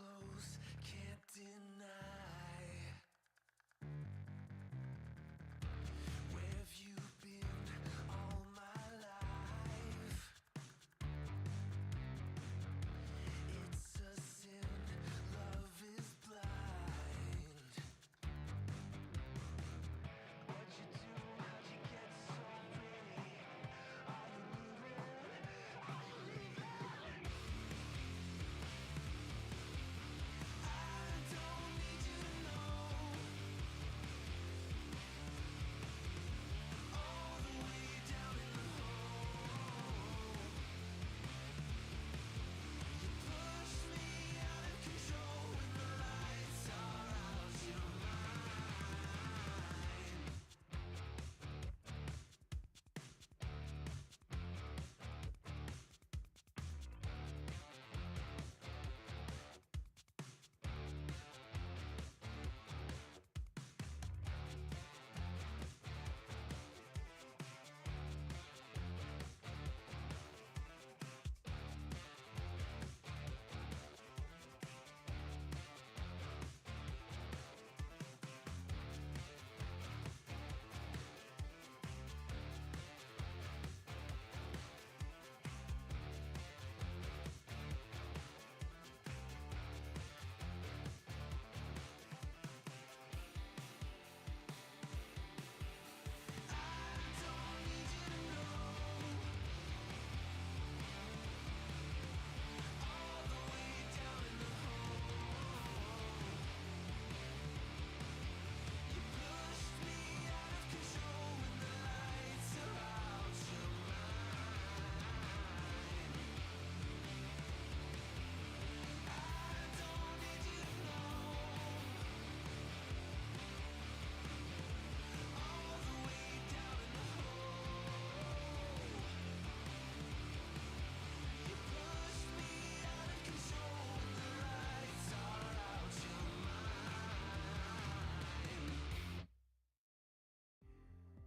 close, can't deny. Where have you been all my life? It's a sin, love is blind. What'd you do? How'd you get so pretty? Are you leaving? Are you leaving? I don't need you to know. All the way down in the hole. You push me out of control when the lights are out. You're mine.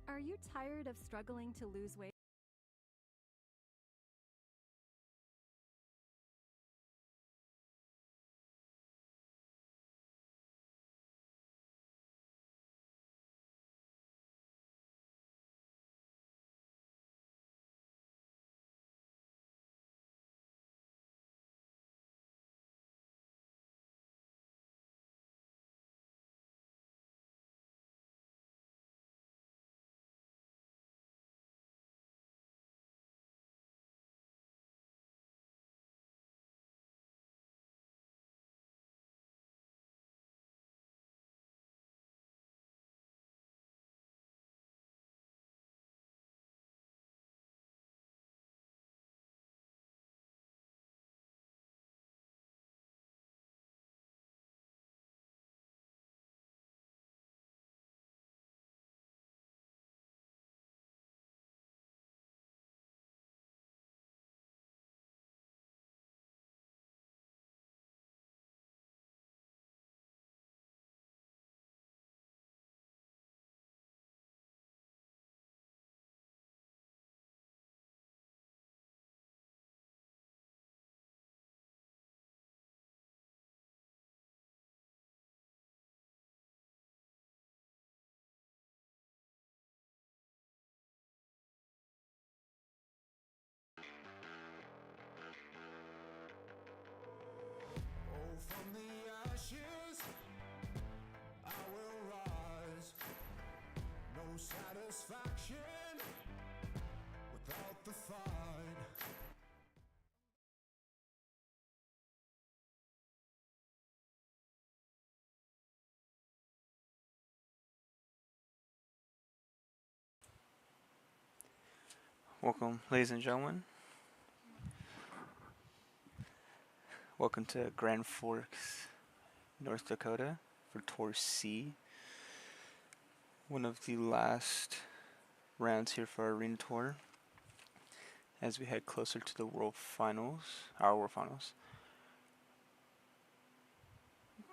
Are you tired of struggling to lose weight? Oh, from the ashes, I will rise. No satisfaction without the fight. Welcome, ladies and gentlemen. Welcome to Grand Forks, North Dakota for Tour C. One of the last rounds here for our arena tour as we head closer to the World Finals, our World Finals.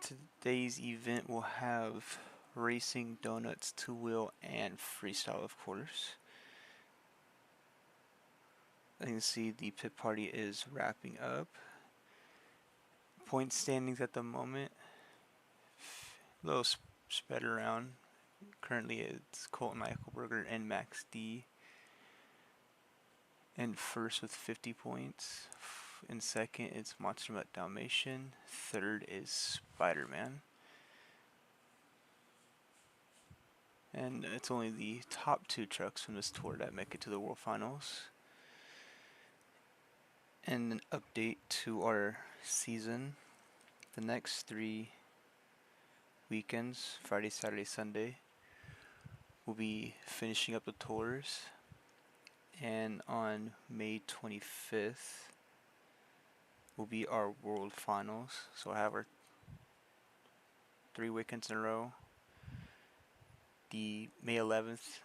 Today's event will have racing, donuts, two-wheel, and freestyle, of course. I can see the pit party is wrapping up. point standings at the moment. A little spread around. Currently, it's Colton Eichelberger and Max D in first with 50 points. In second, it's Monster Mutt Dalmatian. Third is Spider-Man. And it's only the top 2 trucks from this tour that make it to the World Finals. And an update to our season. The next 3 weekends, Friday, Saturday, Sunday, we'll be finishing up the tours. And on May 25th will be our World Finals. So I have our 3 weekends in a row. The May 11th,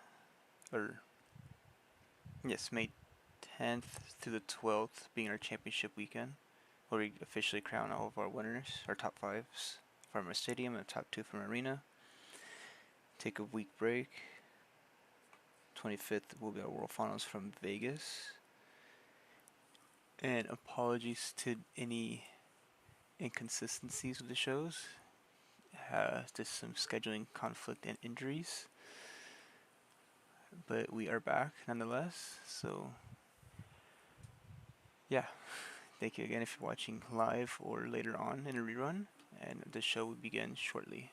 May 10th through the 12th being our championship weekend, where we officially crown all of our winners, our top 5s from our stadium and top 2 from arena. Take a week break. 25th will be our World Finals from Vegas. And apologies to any inconsistencies with the shows. Just some scheduling conflict and injuries. But we are back nonetheless. So, yeah. Thank you again if you're watching live or later on in a rerun. And the show will begin shortly.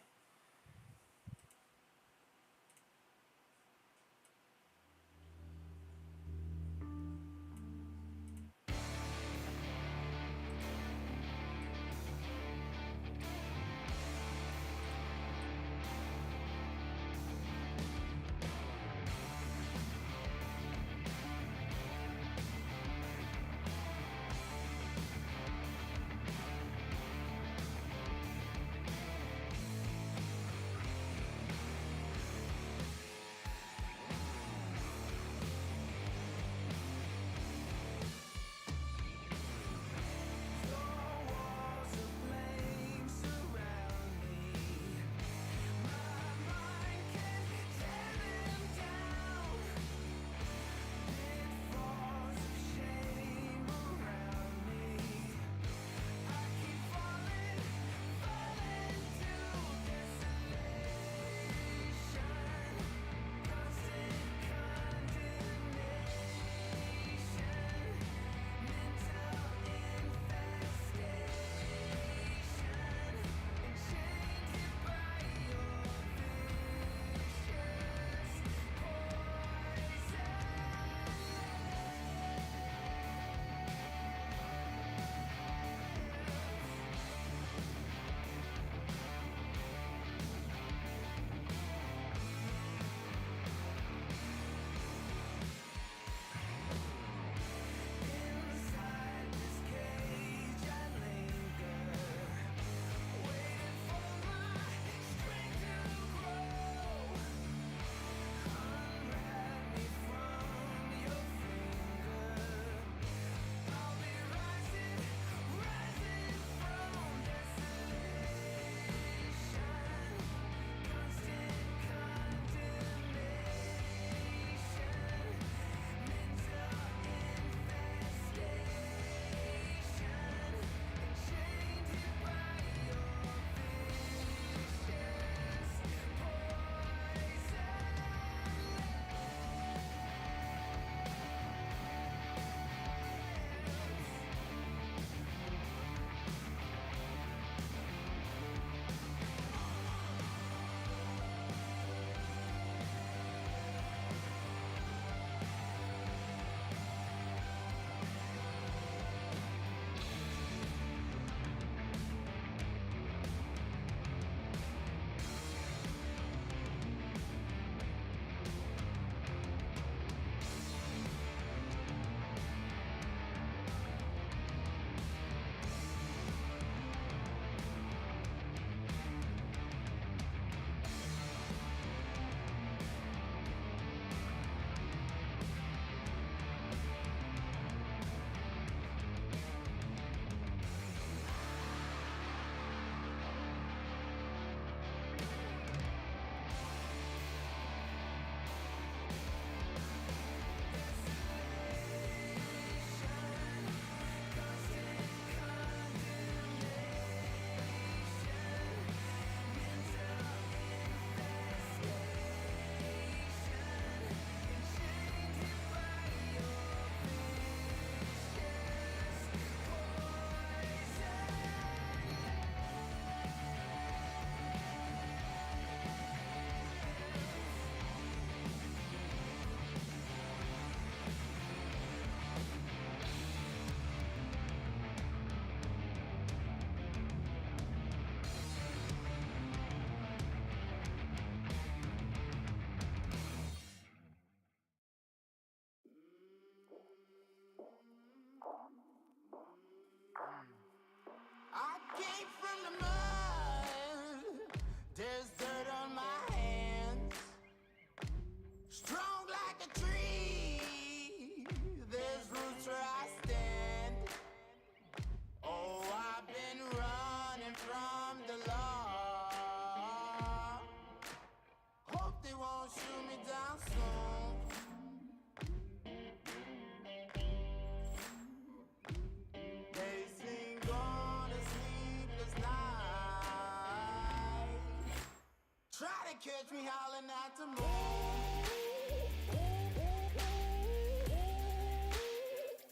to catch me howling at the moon.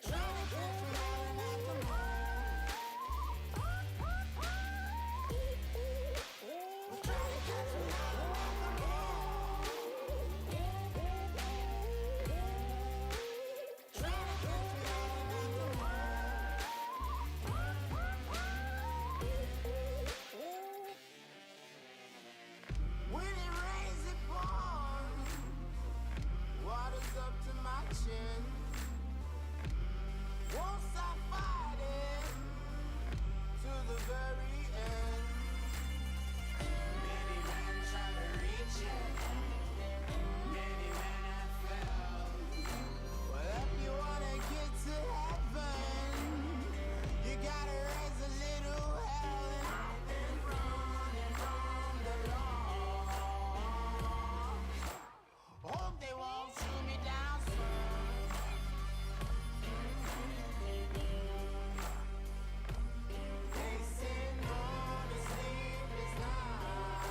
Trying to catch me howling at the moon. Trying to catch me howling at the moon. Trying to catch me howling at the moon. When it rains, it pours. Water's up to my chin. Won't stop fighting to the very end. Many men tried to reach it. Many men have failed. Well, if you wanna get to heaven, you gotta raise a little hell. And I've been running from the law. Hope they won't shoot me down soon. They said no to sleepless nights.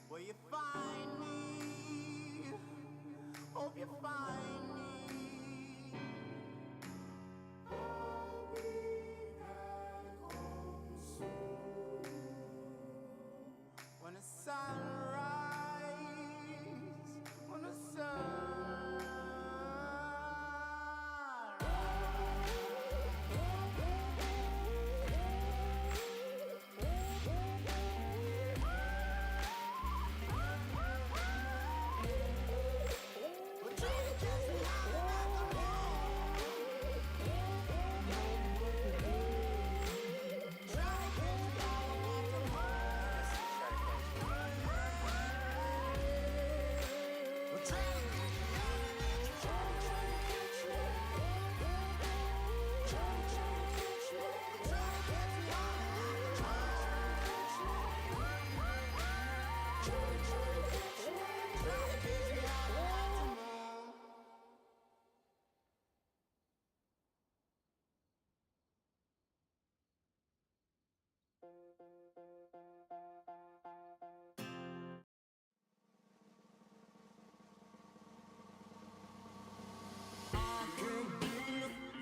Will you find me? Hope you find me. I'll be back home soon. When the sun rises, when the sun we're trying to catch me howling at the moon. Trying to catch me howling at the moon. We're trying to catch me howling at the moon. Trying to catch me. Trying to catch me. Trying to catch me howling at the moon. Trying to catch me. Trying to catch me howling at the moon.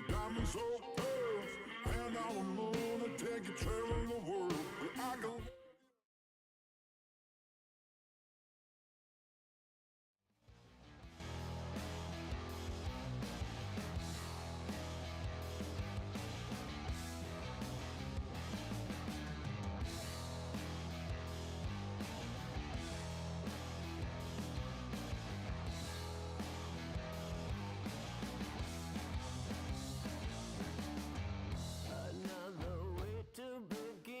Diamonds so pearls, and I will moon and take a trail in the world. Where I go. Another way to begin.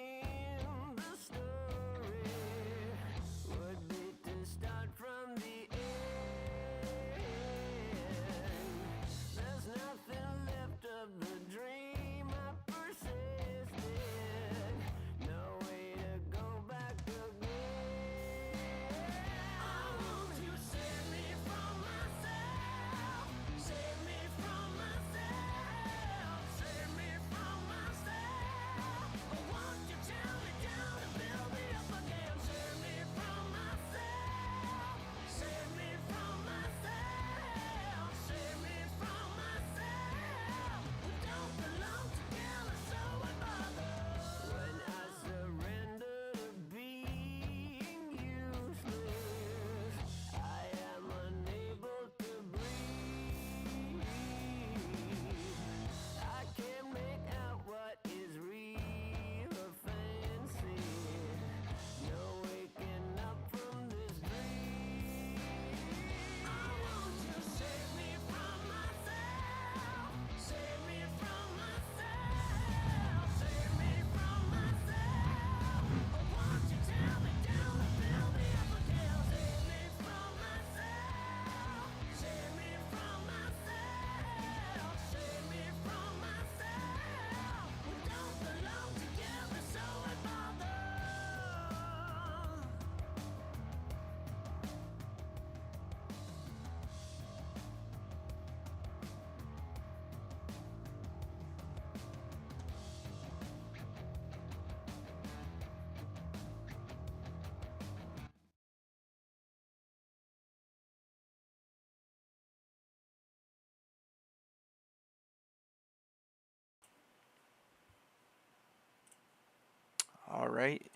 Alright,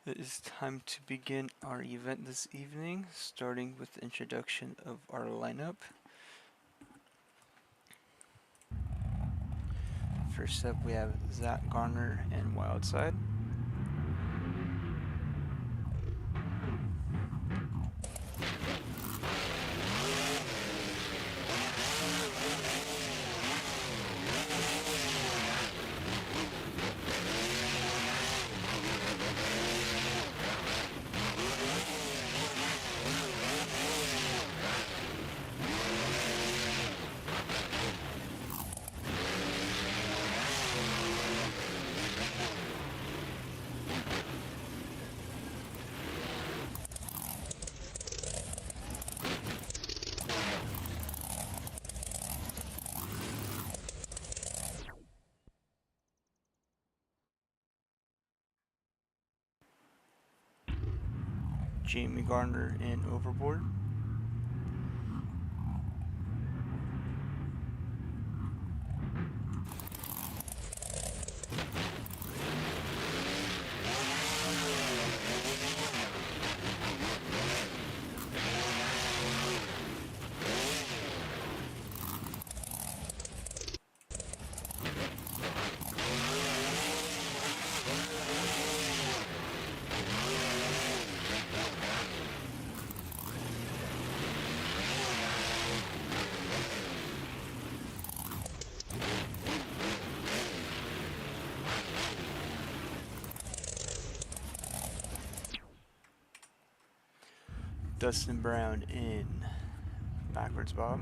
it is time to begin our event this evening, starting with the introduction of our lineup. First up, we have Zach Garner and Wildside. Jamie Garner in Overboard. Dustin Brown in Backwards Bob.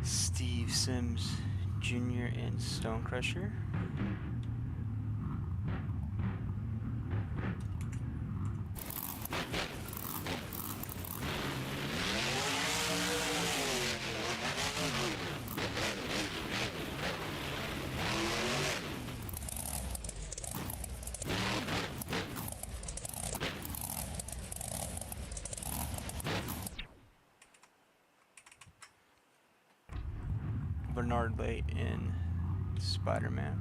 Steve Sims Jr. in Stonecrusher. Bernard Late in Spider-Man.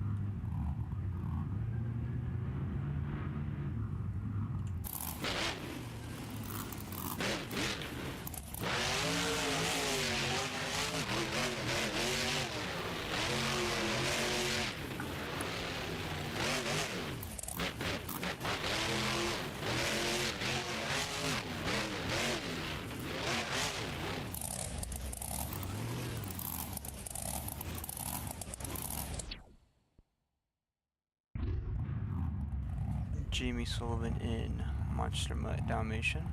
Jamie Sullivan in Monster Mutt Dalmatian.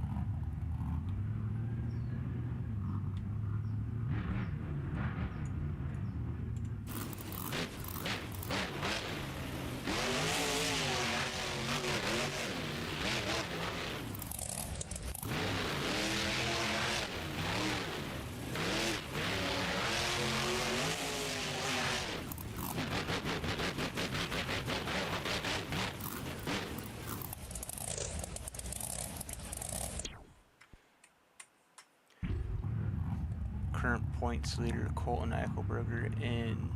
Current points leader Colton Eichelberger in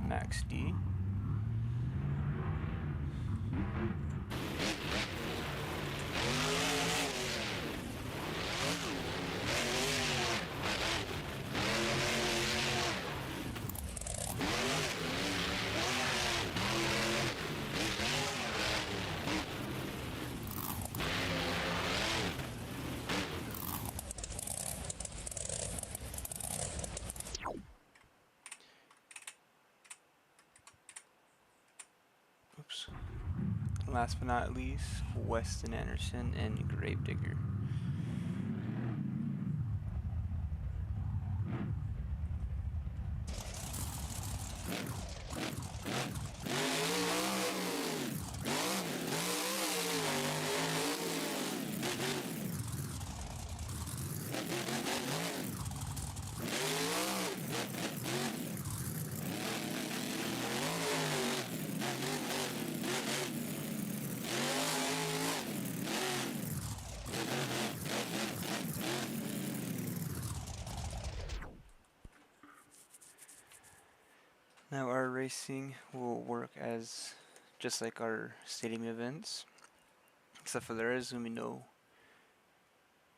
Max D. Oops. Last but not least, Weston Anderson and Gravedigger. Now our racing will work as just like our stadium events, except for there is going to be no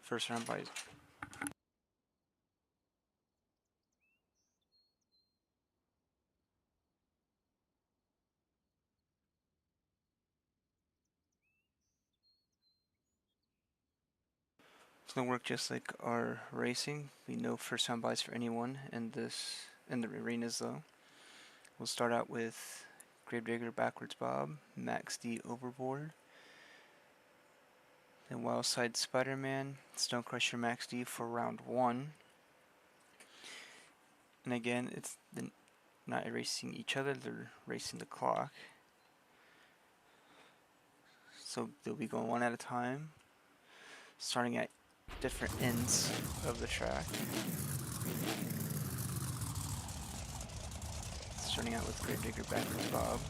first round buys. It's going to work just like our racing. We no first round buys for anyone in the arenas though. We'll start out with Gravedigger Backwards Bob, Max D Overboard, then Wildside Spider-Man, Stonecrusher Max D for round 1. And again, it's not racing each other, they're racing the clock. So they'll be going one at a time, starting at different ends of the track. Starting out with Gravedigger Backwards Bob.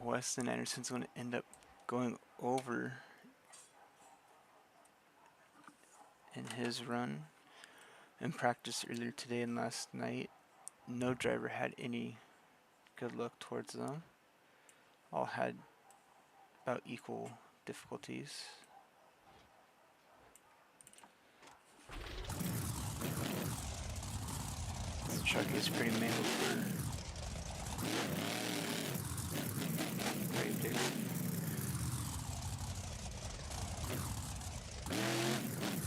Weston Anderson's going to end up going over in his run. In practice earlier today and last night, no driver had any good luck towards them. All had about equal difficulties. This truck is pretty manual for Gravedigger.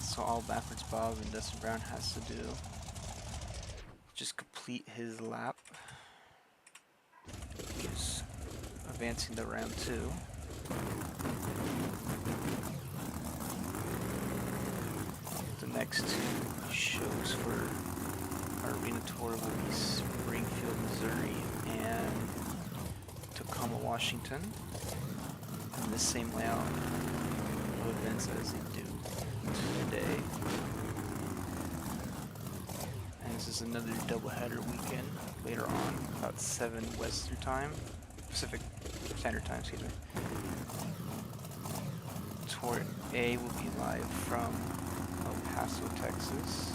So all Backwards Bob and Dustin Brown has to do, just complete his lap. He's advancing to round 2. The next 2 shows for our arena tour will be Springfield, Missouri and Tacoma, Washington. And the same layout of events as they do today. And this is another doubleheader weekend later on, about 7 Western Time, Pacific Standard Time, excuse me. Tour A will be live from El Paso, Texas.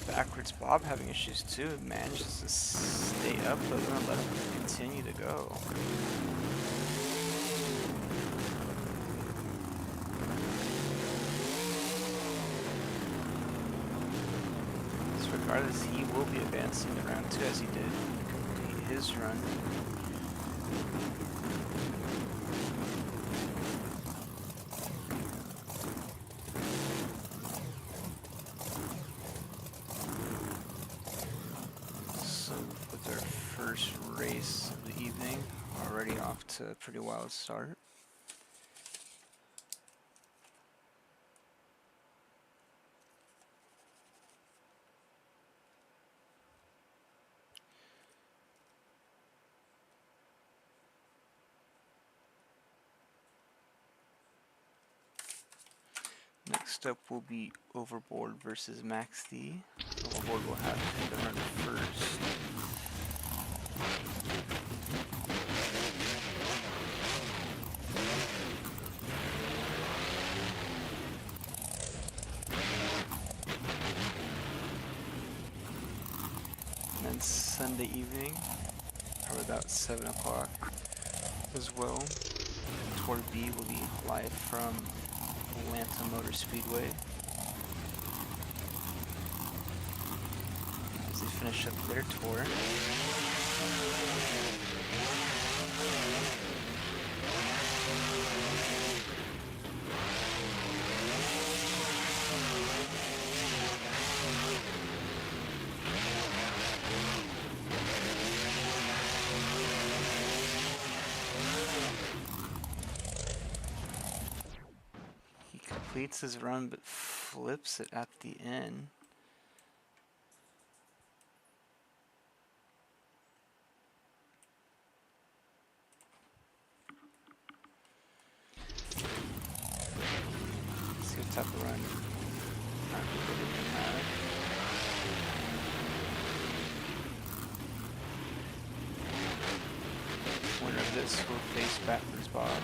Backwards Bob having issues too, manages to stay up, but gonna let him continue to go. So regardless, he will be advancing to round 2 as he did complete his run. Race of the evening, already off to a pretty wild start. Next up will be Overboard versus Max D. Overboard will have him to run first. And then Sunday evening, or about 7 o'clock as well, Tour B will be live from Atlanta Motor Speedway. As they finish up their tour. completes his run but flips it at the end. Let's see what type of run we can have. Winner of this will face backwards Bob.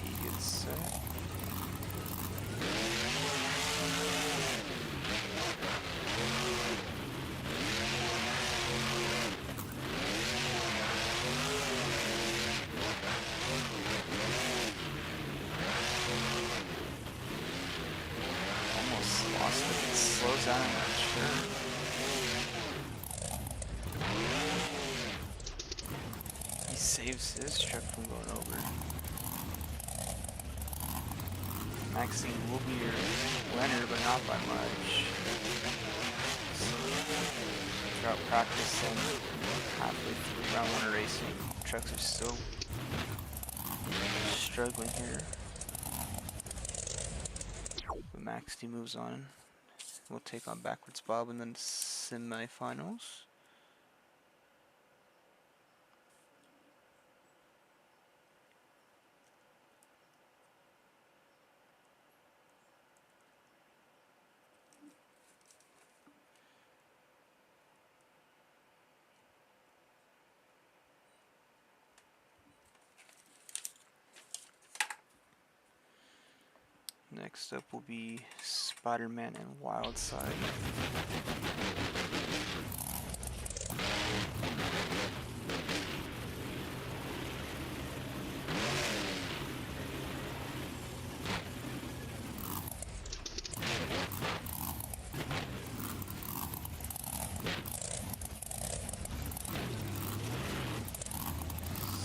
He gets set. Almost lost it. It slows down, I'm not sure. He saves his truck from going over. Maxine will be your winner, but not by much. Throughout practice and halfway through round one racing, trucks are still struggling here. But Max D moves on. We'll take on Backwards Bob in the semifinals. Next up will be Spider-Man and Wildside.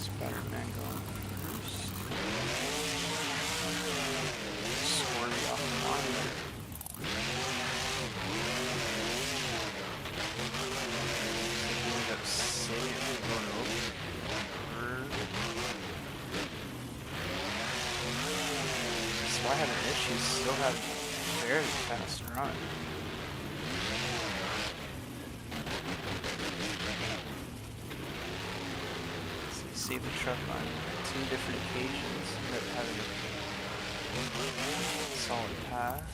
Spider-Man going first. Squirmy off the monitor. He ended up saving it going over. Despite having issues, still had a very fast run. So he saved the truck on 2 different occasions, ended up having a solid pass.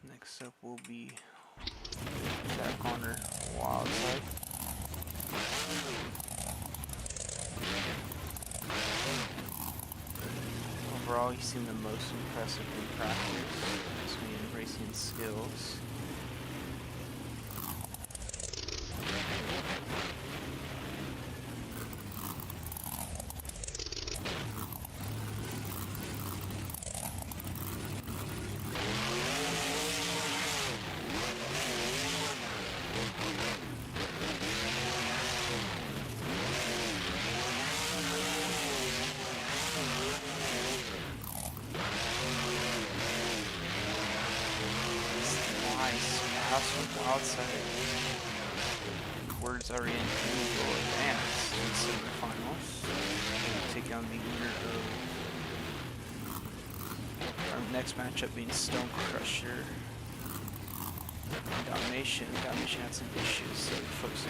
Next up will be Jack Honor Wildside. Overall, he seemed the most impressive in practice between racing skills. House from Wildside. Words are in who will advance to the semifinals. Take on the winner of our next matchup being Stone Crusher and Domination. Domination had some issues, so we focused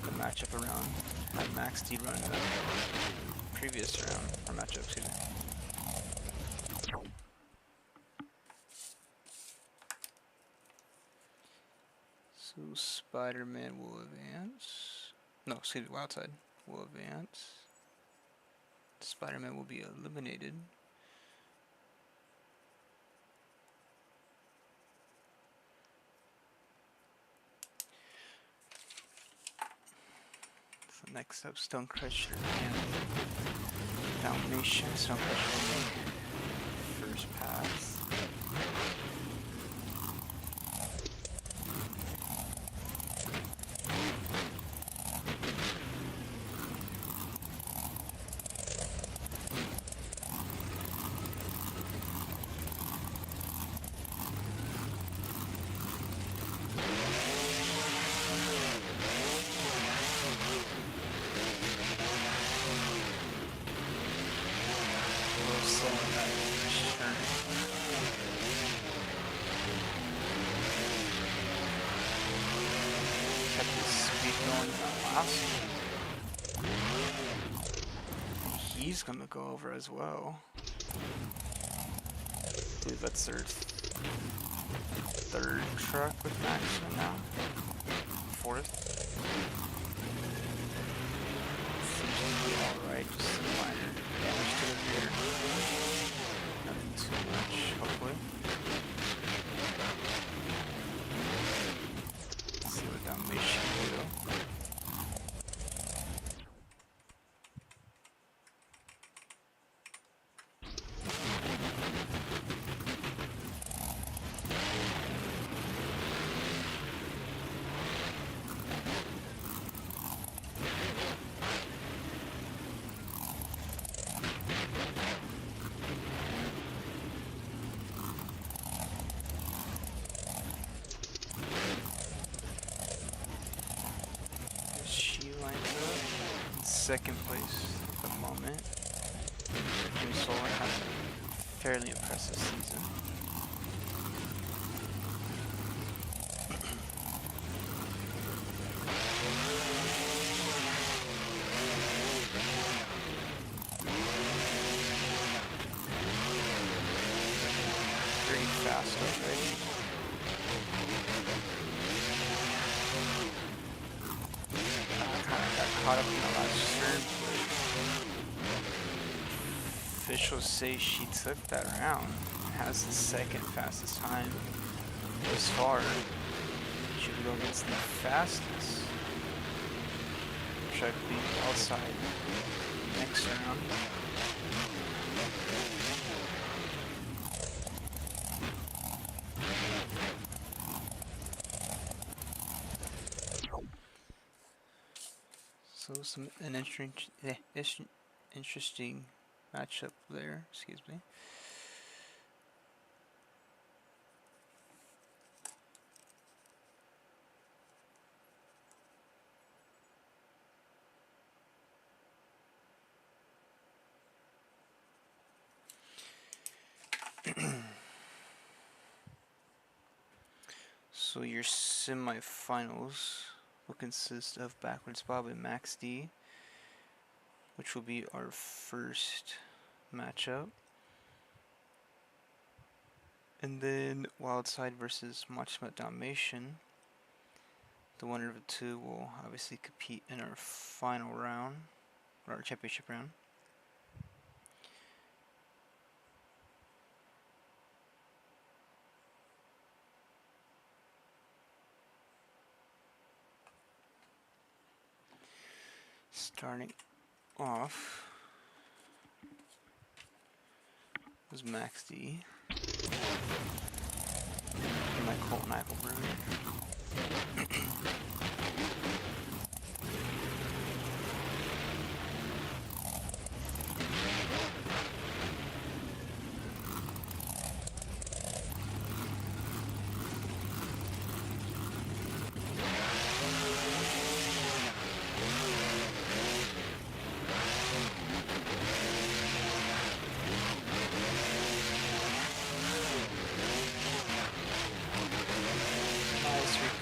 the matchup around had Max D run the previous round, or matchup, excuse me. So Spider-Man will advance. No, excuse me, Wildside will advance. Spider-Man will be eliminated. So next up, Stone Crusher and Dalmatian. Stone Crusher will make first pass. Kept his speed going in that last one. He's gonna go over as well. I believe that's their third truck with Maxima now. Fourth. Seems to be alright, just some minor damage to the rear. Nothing too much, hopefully. Let's see what Dalmatian can do. She lines up in second place at the moment. Jimmy Solar has a fairly impressive season. Very fast already. Kind of got caught up in the last turn, but officials say she took that round. Has the second fastest time thus far. She could go against the fastest. Try to beat the outside next round. So an interesting matchup there. Excuse me. So your semifinals will consist of Backwards Bob and Max D, which will be our first matchup. And then Wildside versus Machima Dalmatian. The winner of the two will obviously compete in our final round, or our championship round. Starting off was Max D and my Colton Eichelberg.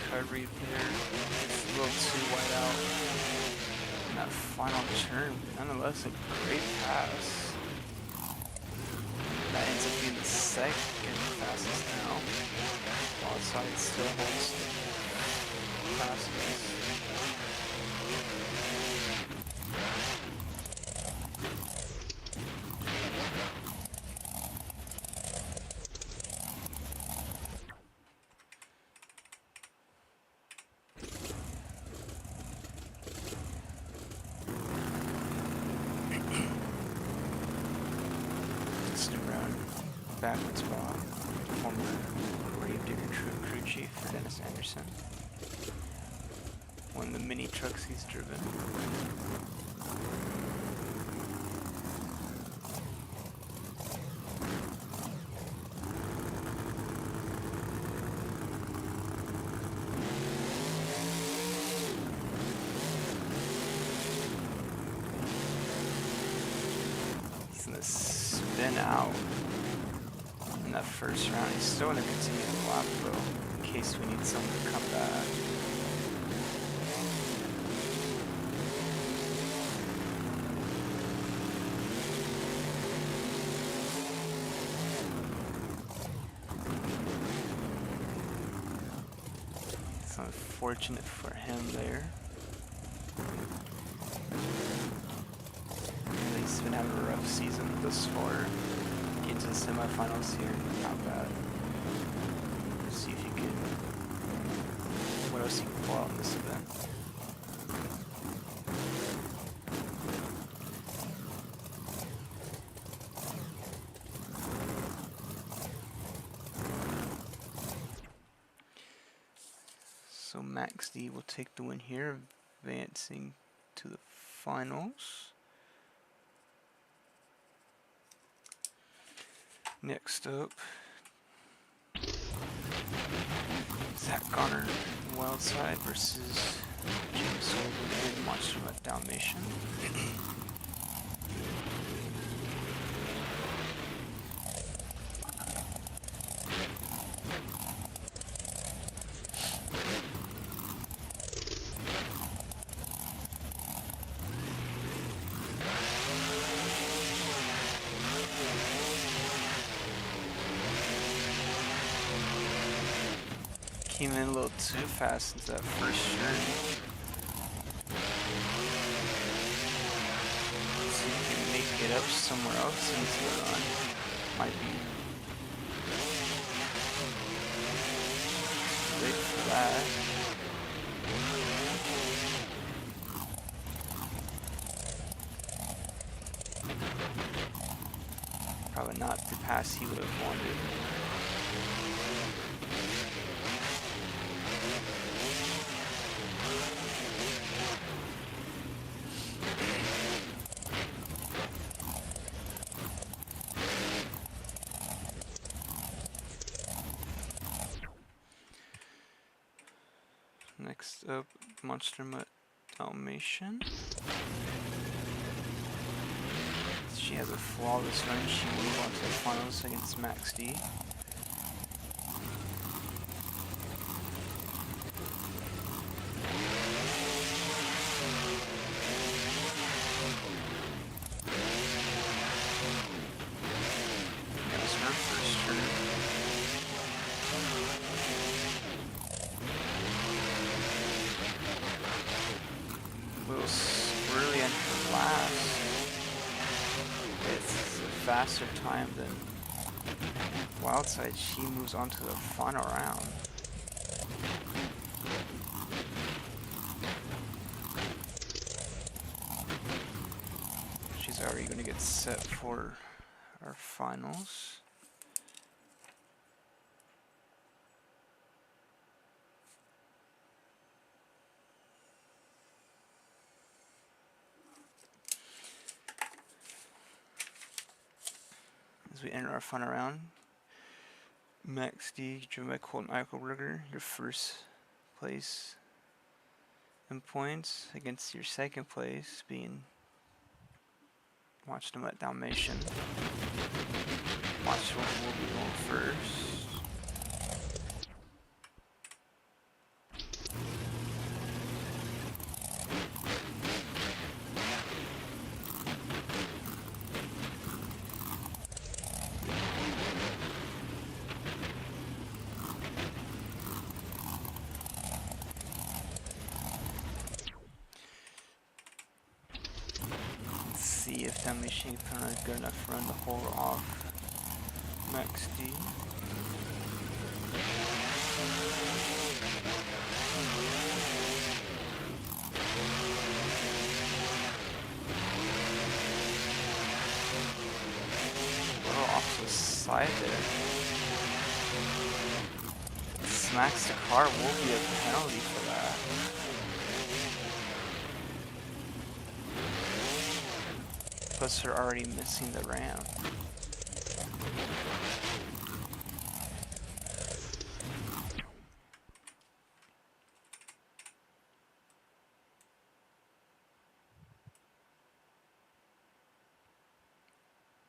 Recovery there, it's a little too wide out in that final turn, but nonetheless a great pass. That ends up being the second fastest now. Outside still holds the fastest. backwards Bob, former Gravedigger crew chief for Dennis Anderson. One of the mini trucks he's driven. He's gonna spin out in that first round. He's still gonna continue the lap though, in case we need someone to come back. It's unfortunate for him there. He's been having a rough season thus far. Get to the semifinals here, not bad. Let's see if he can. What else he can pull out in this event? So Max D will take the win here, advancing to the finals. Next up, Zach Garner in Wildside versus James Sullivan in Monster Mutt Dalmatian. Came in a little too fast into that first turn. Let's see if he can make it up somewhere else into the run. Might be late for that. Probably not the pass he would have wanted. Next up, Monster Mutt Dalmatian. She has a flawless run. She will move on to the finals against Max D. That was her first turn. Little squirrely in her last. It's a faster time than Wildside. She moves on to the final round. She's already going to get set for our finals. As we enter our final round, Max D, driven by Colton Eichelberger, your first place in points against your second place being Monster Mutt Dalmatian. Monster Mutt will be going first. See if Dalmatian can put on a good enough run to hold off Max D. We're off to a slide there. Smacks the car will be a penalty for that. Plus they're already missing the ramp.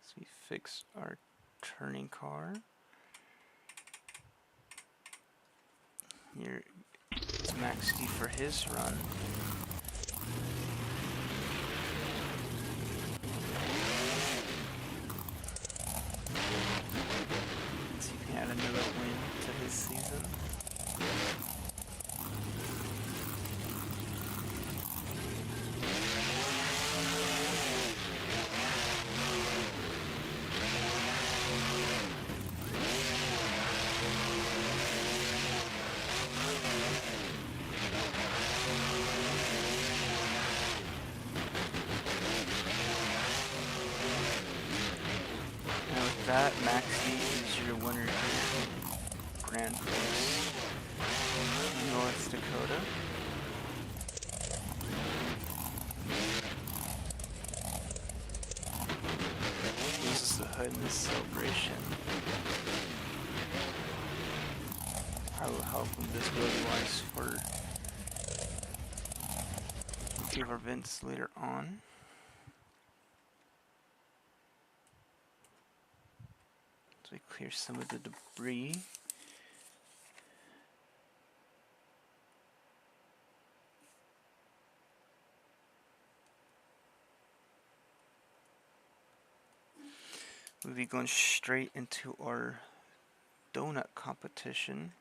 So we fix our turning car. Here is Max D for his run. Let's see if he can add another win to his season. And with that, Maxi is your winner here in Grand Forks, North Dakota. This is the hood in this celebration. I will help him disability wise for a few of our events later on. So we clear some of the debris. We'll be going straight into our donut competition.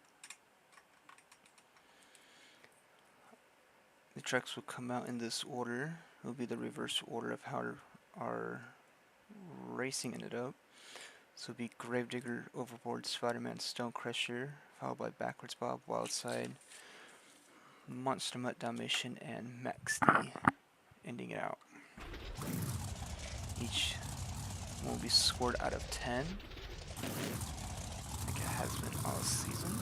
The trucks will come out in this order. It will be the reverse order of how our racing ended up. So it'll be Gravedigger, Overboard, Spider-Man, Stone Crusher, followed by Backwards Bob, Wildside, Monster Mutt, Dalmatian, and Max D, ending it out. Each one will be scored out of 10, like it has been all season.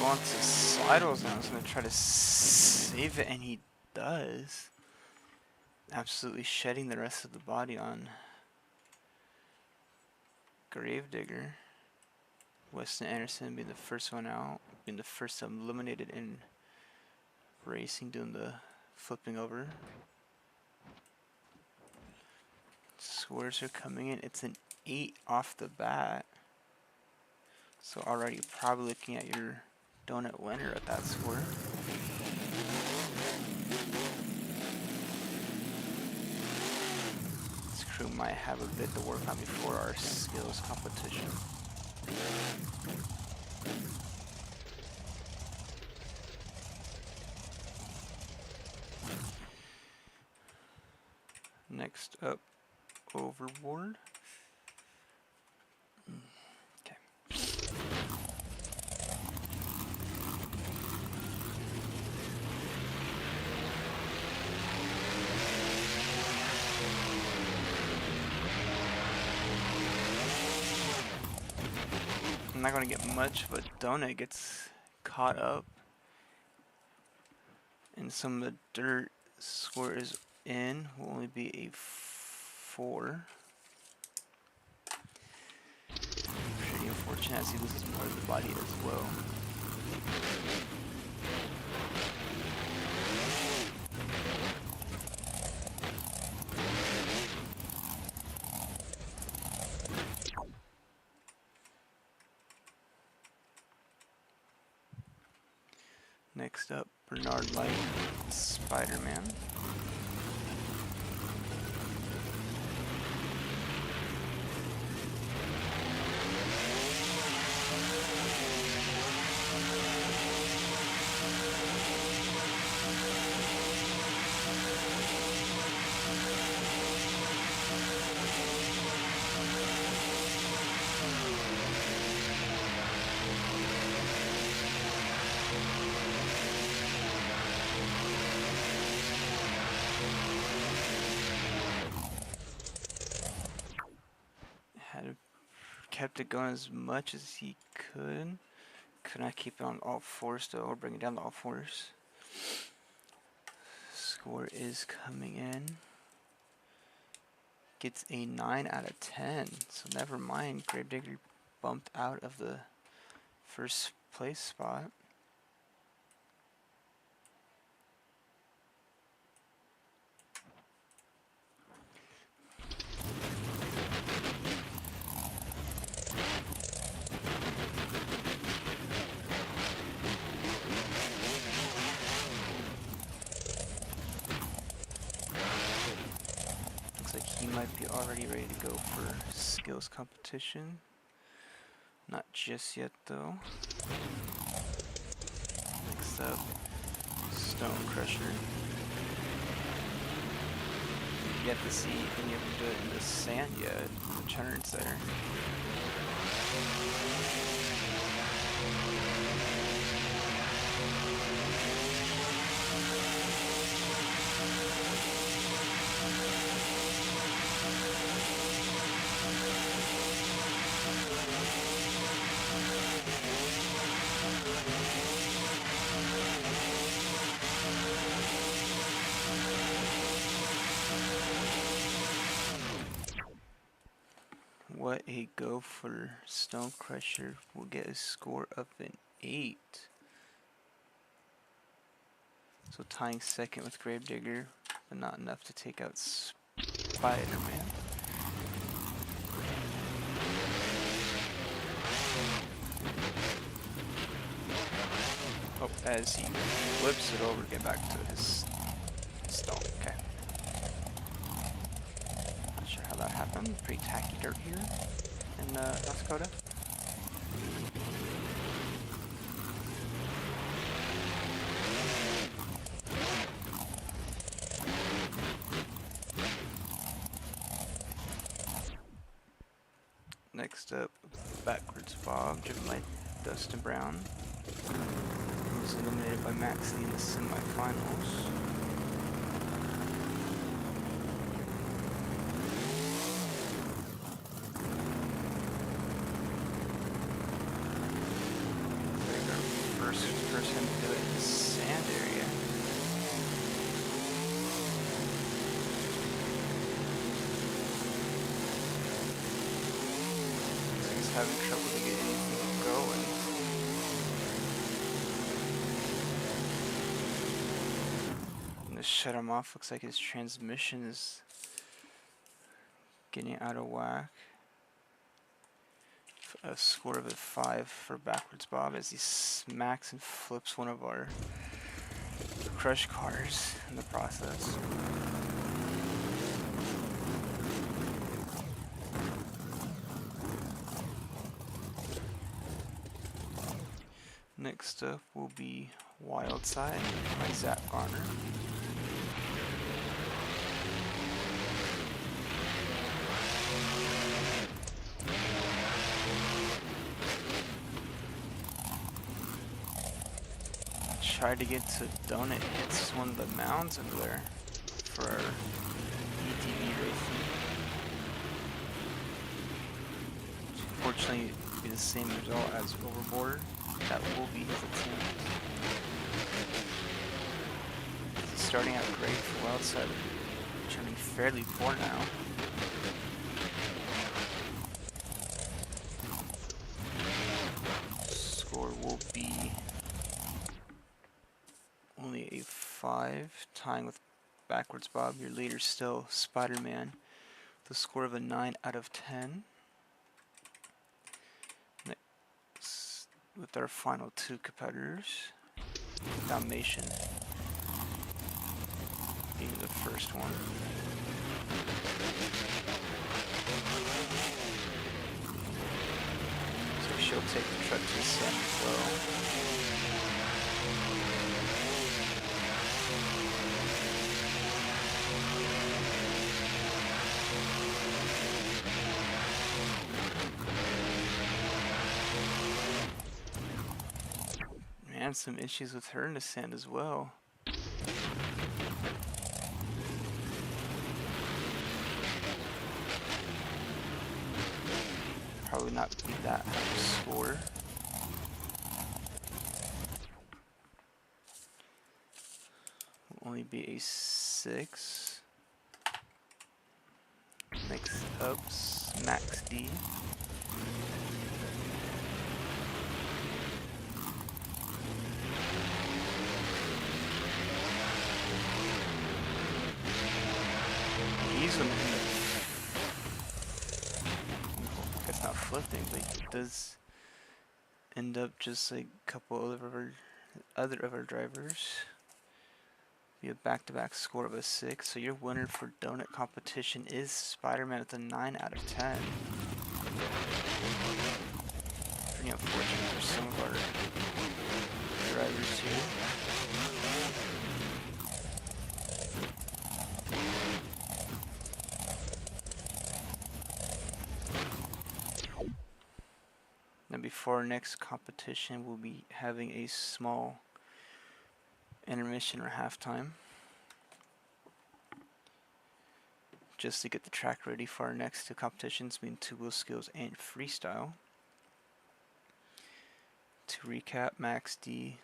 On to Slidles now. He's gonna try to save it, and he does. Absolutely shedding the rest of the body on Gravedigger. Weston Anderson being the first one out, being the first eliminated in racing, doing the flipping over. Scores are coming in. It's an 8 off the bat. So already probably looking at your donut winner at that score. This crew might have a bit to work on before our skills competition. Next up, Overboard. Okay. I'm not going to get much, but Donut gets caught up. And some of the dirt score is in. Will only be a 4. Pretty unfortunate as he loses part of the body as well. Next up, Bernard Light, Spider-Man. Kept it going as much as he could. Could not keep it on all fours though, or bring it down to all fours. Score is coming in. Gets a 9 out of 10. So never mind, Gravedigger bumped out of the first place spot. Looks like he might be already ready to go for skills competition. Not just yet though. Next up, Stone Crusher. Yet to see any of them do it in the sand yet. The churns there. What a go for Stone Crusher. Will get a score of an 8. So tying second with Gravedigger, but not enough to take out Spider-Man. Oh, as he flips it over, get back to his stone. Okay. Not sure how that happened. Pretty tacky dirt here in North Dakota. Next up, Backwards Bob, driven by Dustin Brown. He was eliminated by Maxie in the semifinals. First him to do it in the sand area. So he's having trouble to get anything going. I'm gonna shut him off. Looks like his transmission is getting out of whack. A score of a 5 for Backwards Bob as he smacks and flips one of our crush cars in the process. Next up will be Wild Side by Zach Garner. Tried to get to Donut Hits, one of the mounds over there for our ETV racing. Unfortunately, it'll be the same result as Overboard. That will be his attempt. He's starting out great for Wildside, turning fairly poor now. Score will be only a 5, tying with Backwards Bob. Your leader still Spider-Man, the score of a 9 out of 10. Next, with our final 2 competitors, Dalmatian being the first one. So she'll take the truck to the sun as well. Man, some issues with her in the sand as well. Probably not be that high of a score. Will only be a 6. Next up's Max D. He's gonna end up, I guess not flipping, but he does end up just like a couple of our other of our drivers. Be a back-to-back score of a 6. So your winner for donut competition is Spider-Man with a 9 out of 10. Pretty unfortunate for some of our drivers here. Now before our next competition, we'll be having a small intermission or halftime, just to get the track ready for our next 2 competitions, being Two Wheel Skills and Freestyle. To recap, Max D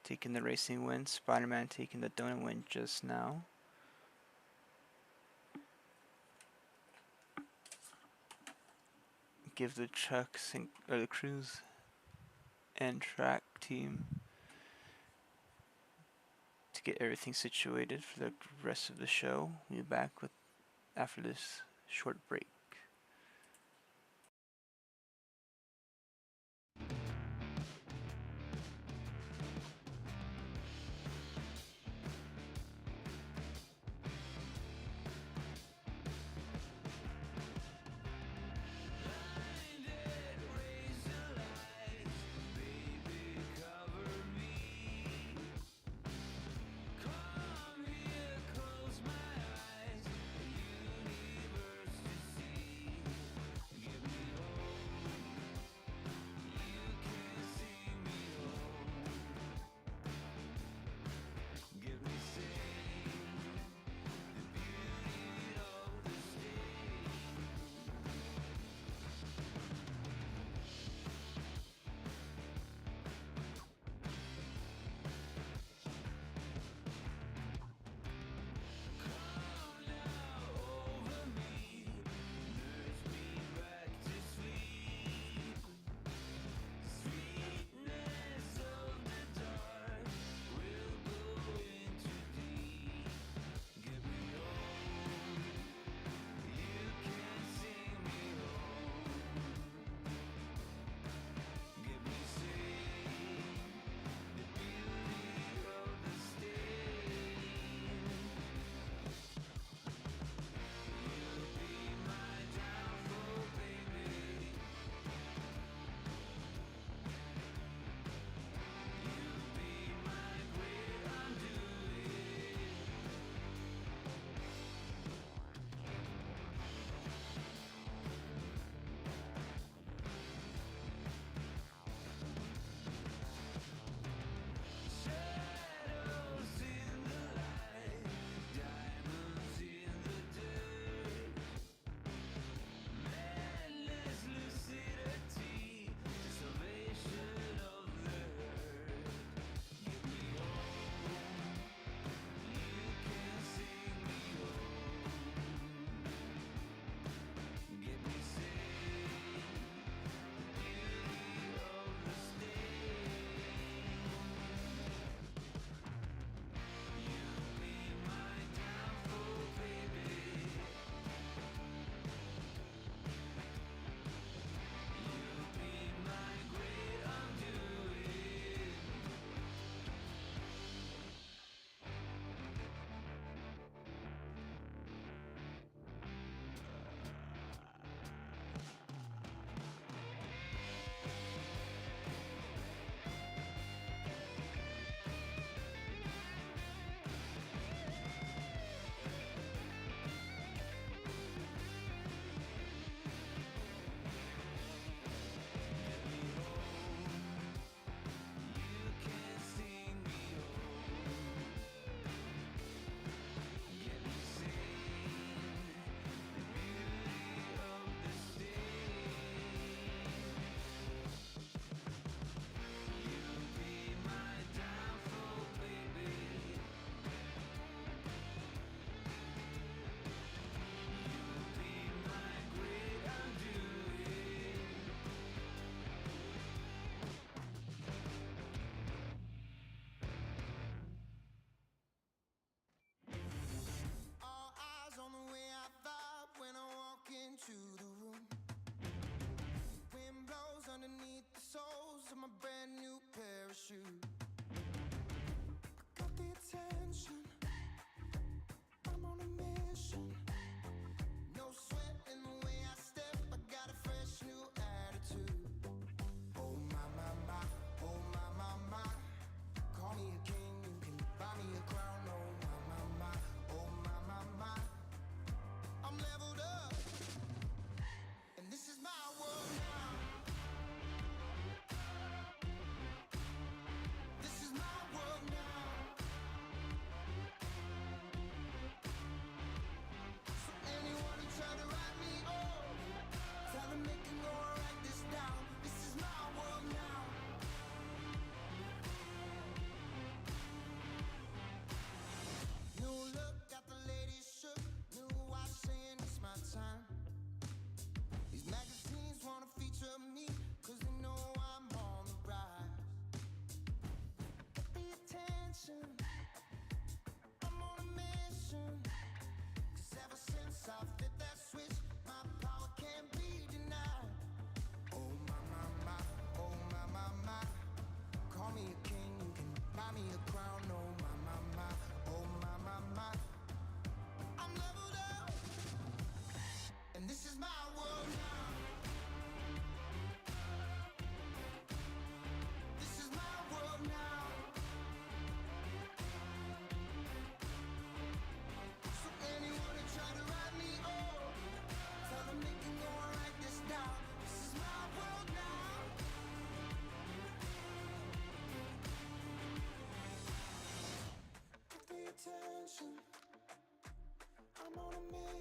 taking the racing win, Spider-Man taking the donut win just now. Give the trucks or the crews and track team to get everything situated for the rest of the show. We'll be back with after this short break.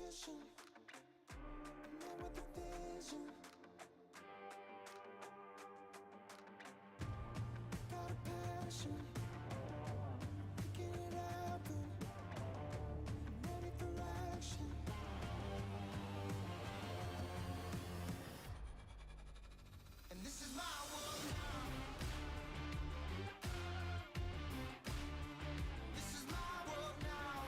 mission, man with the vision. Got a passion, making it happen. Ready for action. And this is my world now. This is my world now.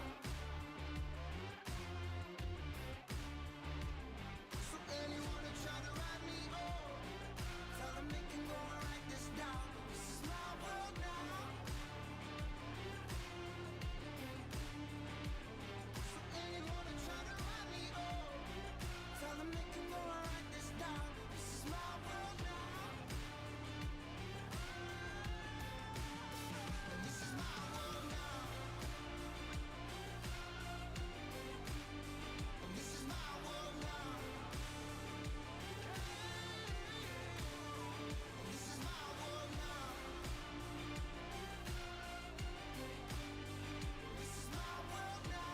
So anyone who try to write me off, tell them they can go and write this down. This is my world now. So anyone who try to write me off, tell them they can go and write this down. This is my world now. And this is my world now. And this is my world now. And this is my world now. This is my world now.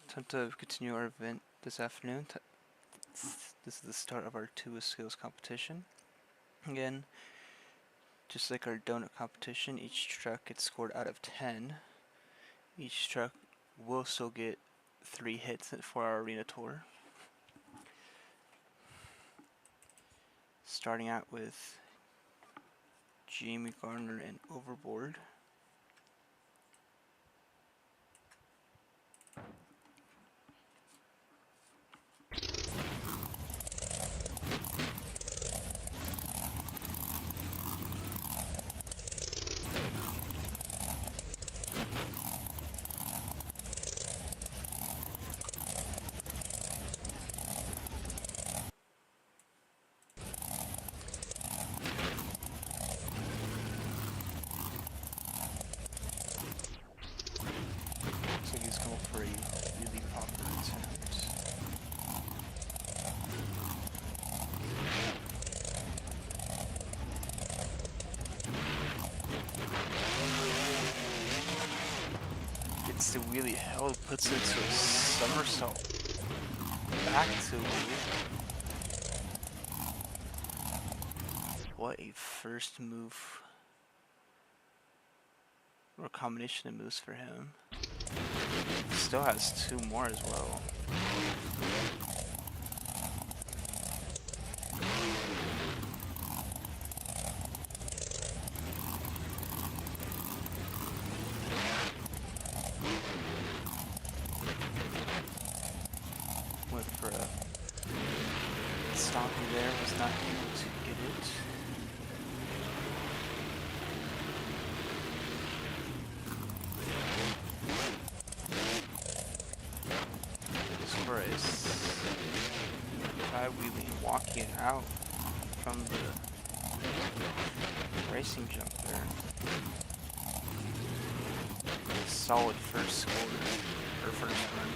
Time to continue our event this afternoon. This is the start of our 2 skills competition. Again, just like our donut competition, each truck gets scored out of 10. Each truck will still get 3 hits for our arena tour. Starting out with Jamie Garner and Overboard. So he's going for a really popular attempt. Gets the wheelie held, puts it to a somersault. Back to wheelie. call it a first move or combination of moves for him. Still has 2 more as well. Went for a stomping there, was not able to get it. Try wheelie and walking it out from the racing jump there. Solid first score, or first run.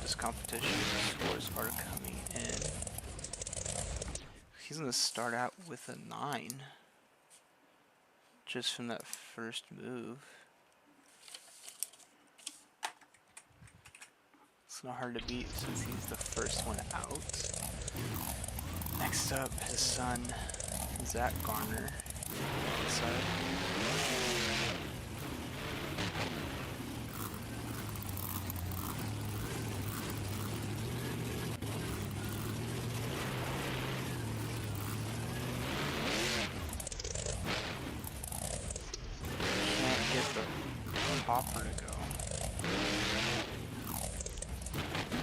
This competition scores are coming in. He's gonna start out with a 9. Just from that first move. It's not hard to beat since he's the first one out. Next up, his son, Zach Garner. Outside. Can't get the hopper to go.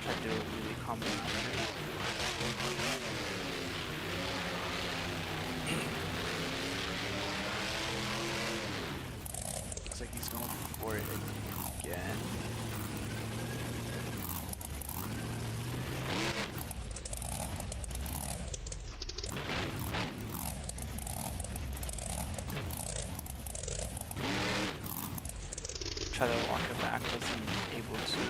Try to do a really combo after. Looks like he's going for it again. Try to walk it back, wasn't able to.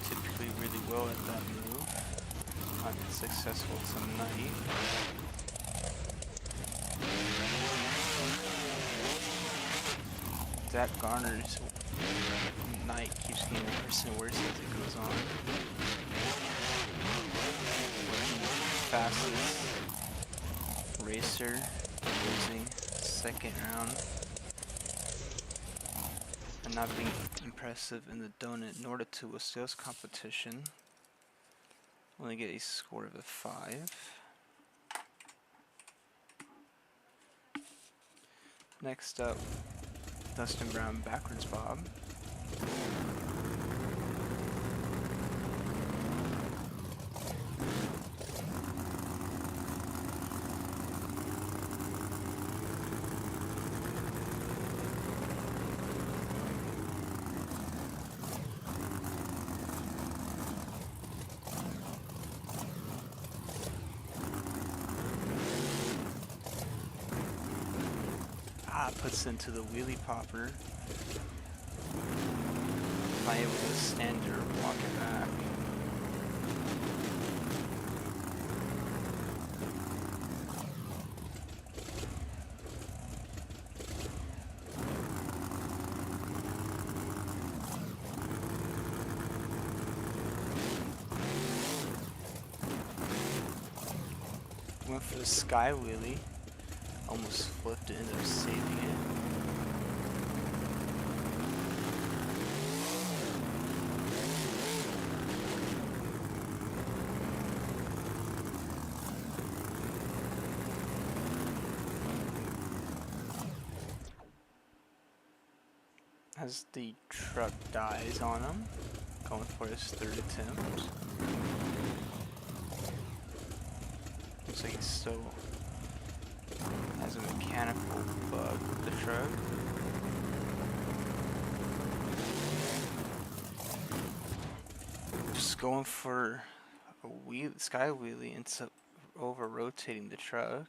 Typically really well at that move. Unsuccessful tonight. Zach Garner's night keeps getting worse and worse as it goes on. Fastest racer, losing second round, and not being impressive in the donut nor the Tua sales competition. Only get a score of a 5. Next up, Dustin Brown backwards bob. Puts into the wheelie popper. Not able to stand or walk it back. Went for the sky wheelie. Almost flipped it, ended up saving it. As the truck dies on him, going for his 3rd attempt. Looks like he's still has a mechanical bug with the truck. Just going for a sky wheelie ends up over rotating the truck.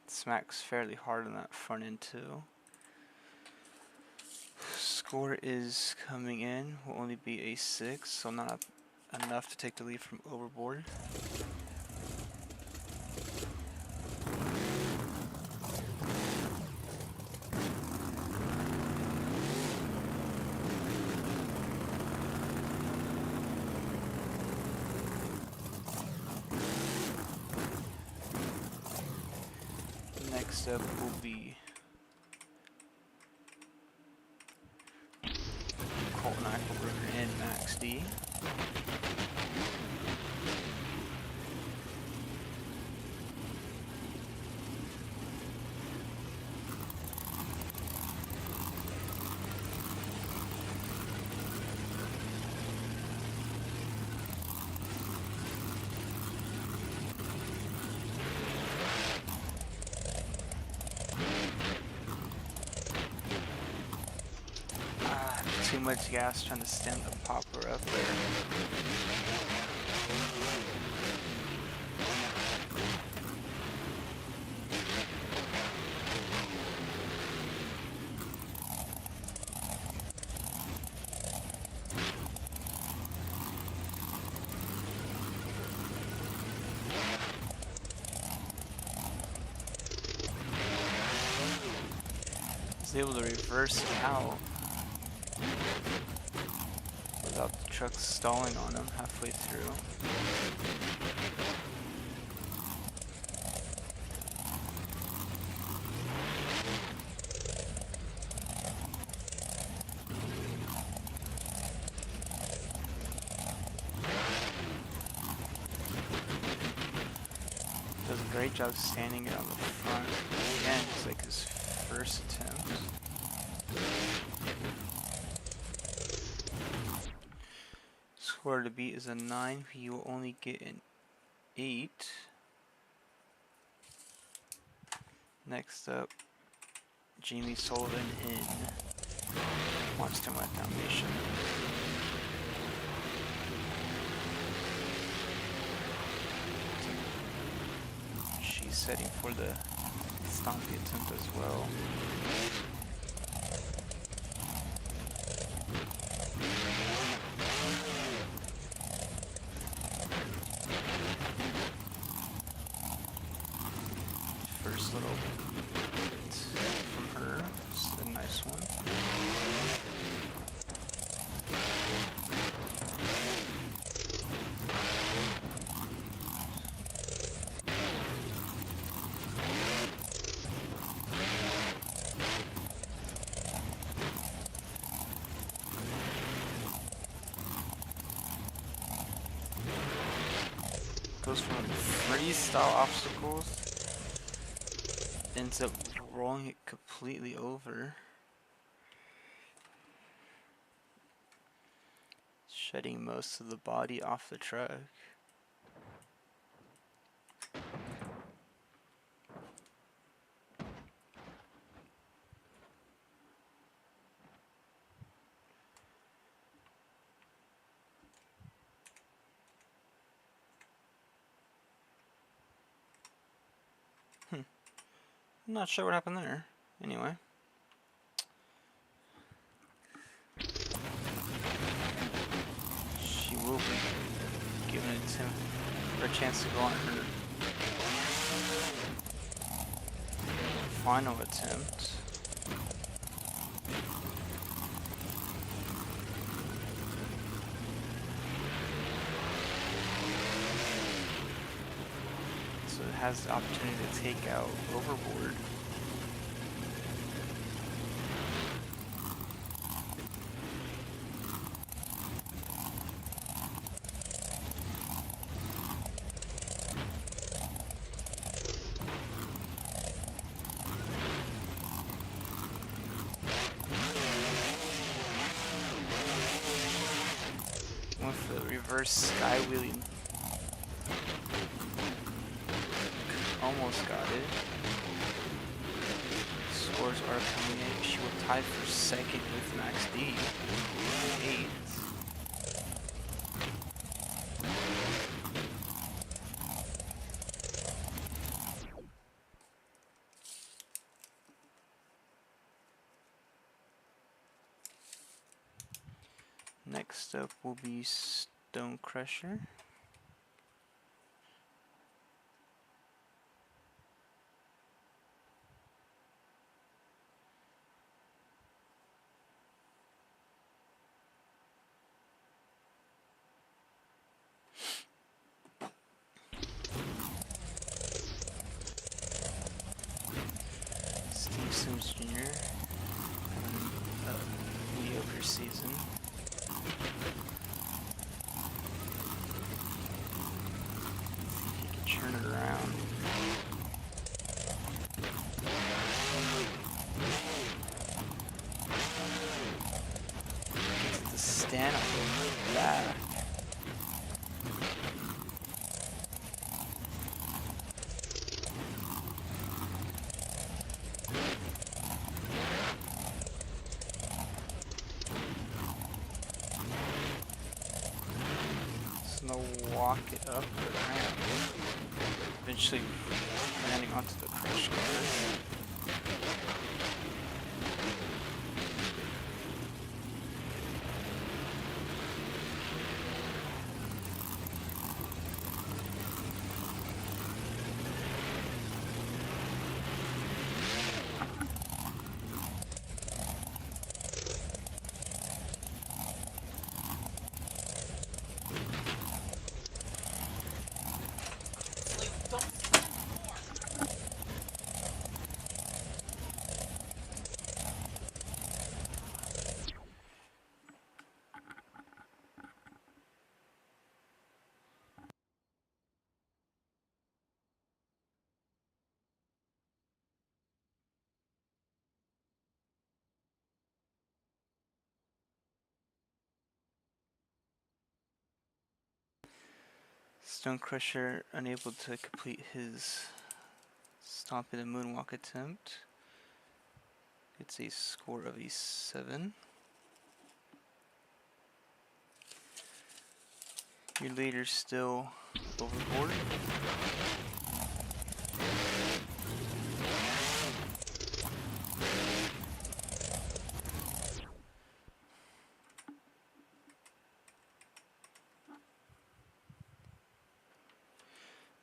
Smacks fairly hard on that front end too. Score is coming in, will only be a 6, so not enough to take the lead from overboard. Next up will be Colton Eichelberger and Max D. Too much gas trying to stand the popper up there. Was able to reverse it out without the truck stalling on him halfway through. Does a great job standing it on the front. Again, it's like his first attempt. Score to beat is a 9. He will only get an 8. Next up, Jamie Sullivan in Monster Mud Foundation. She's setting for the stompy attempt as well. First little hit from her, it's a nice one. Goes from freestyle obstacles, ends up rolling it completely over, shedding most of the body off the truck. I'm not sure what happened there. Anyway. She will be giving it to her a chance to go on her final attempt. So it has the opportunity to take out Overboard. Went for the reverse sky wheeling. Almost got it. Scores are coming in. She will tie for second with Max D. 8. Next up will be Stone Crusher. Williams Jr. having a mediocre season. He can turn it around. Gets the stand up the back. Walk it up the ramp, eventually landing onto the crush guard. Stonecrusher unable to complete his stomping the moonwalk attempt. It's a score of a 7. Your leader's still overboard.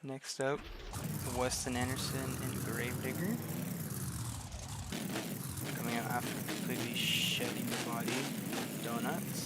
Next up, Weston Anderson and Gravedigger. Coming out after completely shedding the body of Donuts.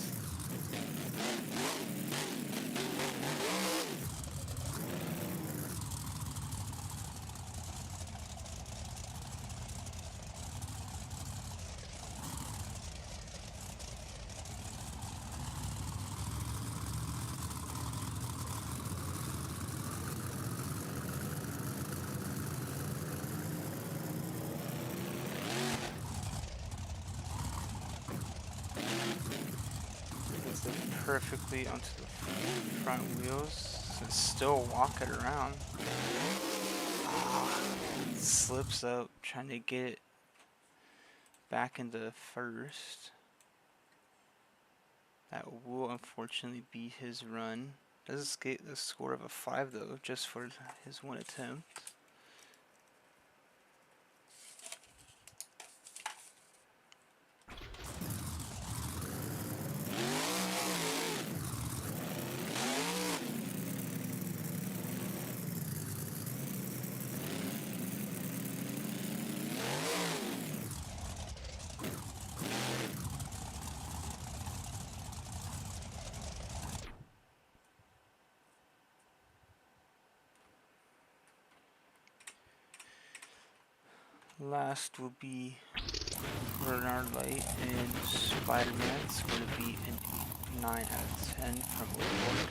Perfectly onto the front wheels and still walk it around. Slips up trying to get it back into first. That will unfortunately be his run. Does get the score of a 5 though, just for his one attempt. Last will be Bernard Light and Spider-Man. It's going to be an 9 out of 10 from Overboard.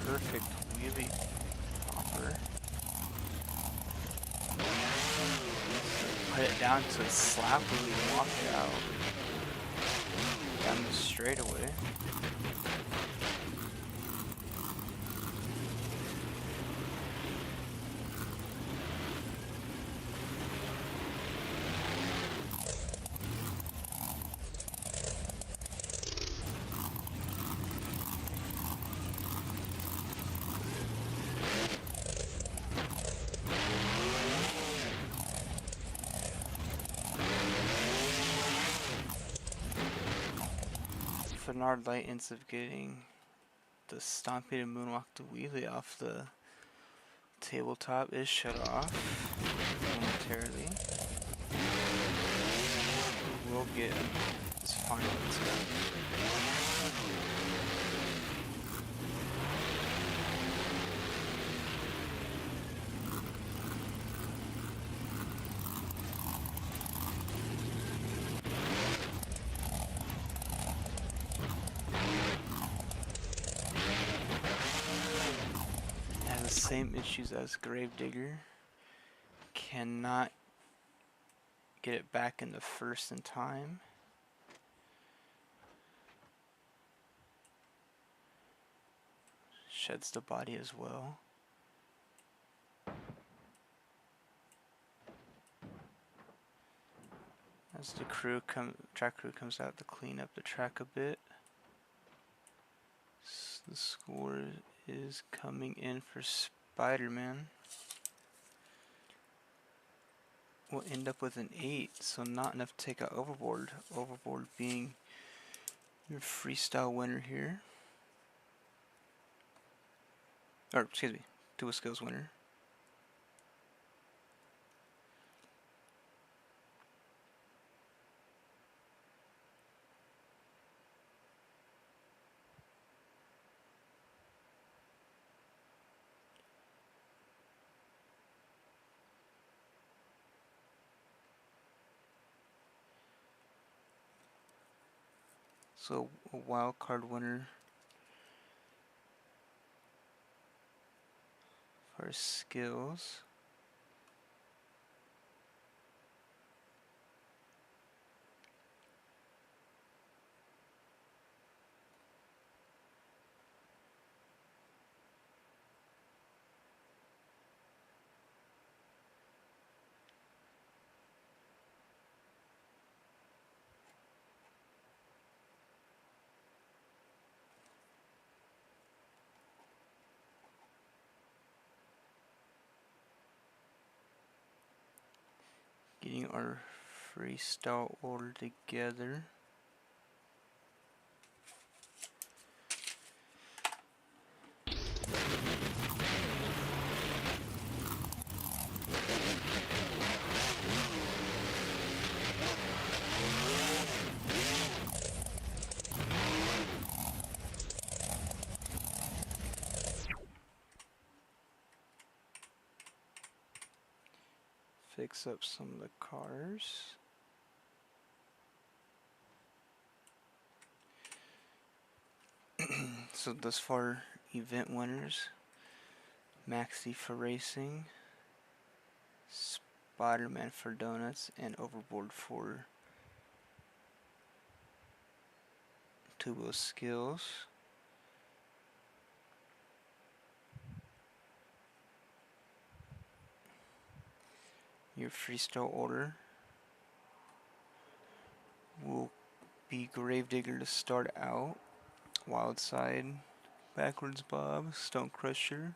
Perfect wheelie hopper. Put it down to a slap wheelie and walk it out. Down the straightaway. Bernard Light ends up getting the Stomping Moonwalk to Wheelie off the tabletop is shut off momentarily. We'll get this final attempt. Has the same issues as Gravedigger. Cannot get it back in the first in time. Sheds the body as well. As the track crew comes out to clean up the track a bit. The score is coming in for Spider-Man. We'll end up with an 8, so not enough to take out Overboard. Overboard being your freestyle winner here. Or, excuse me, Dual Skills winner. So a wild card winner for skills. Getting our freestyle order together. Fix up some of the cars. So thus far, event winners: Maxi for racing, Spider-Man for donuts, and Overboard for Turbo Skills. Your freestyle order will be Gravedigger to start out, Wildside, Backwards Bob, Stone Crusher.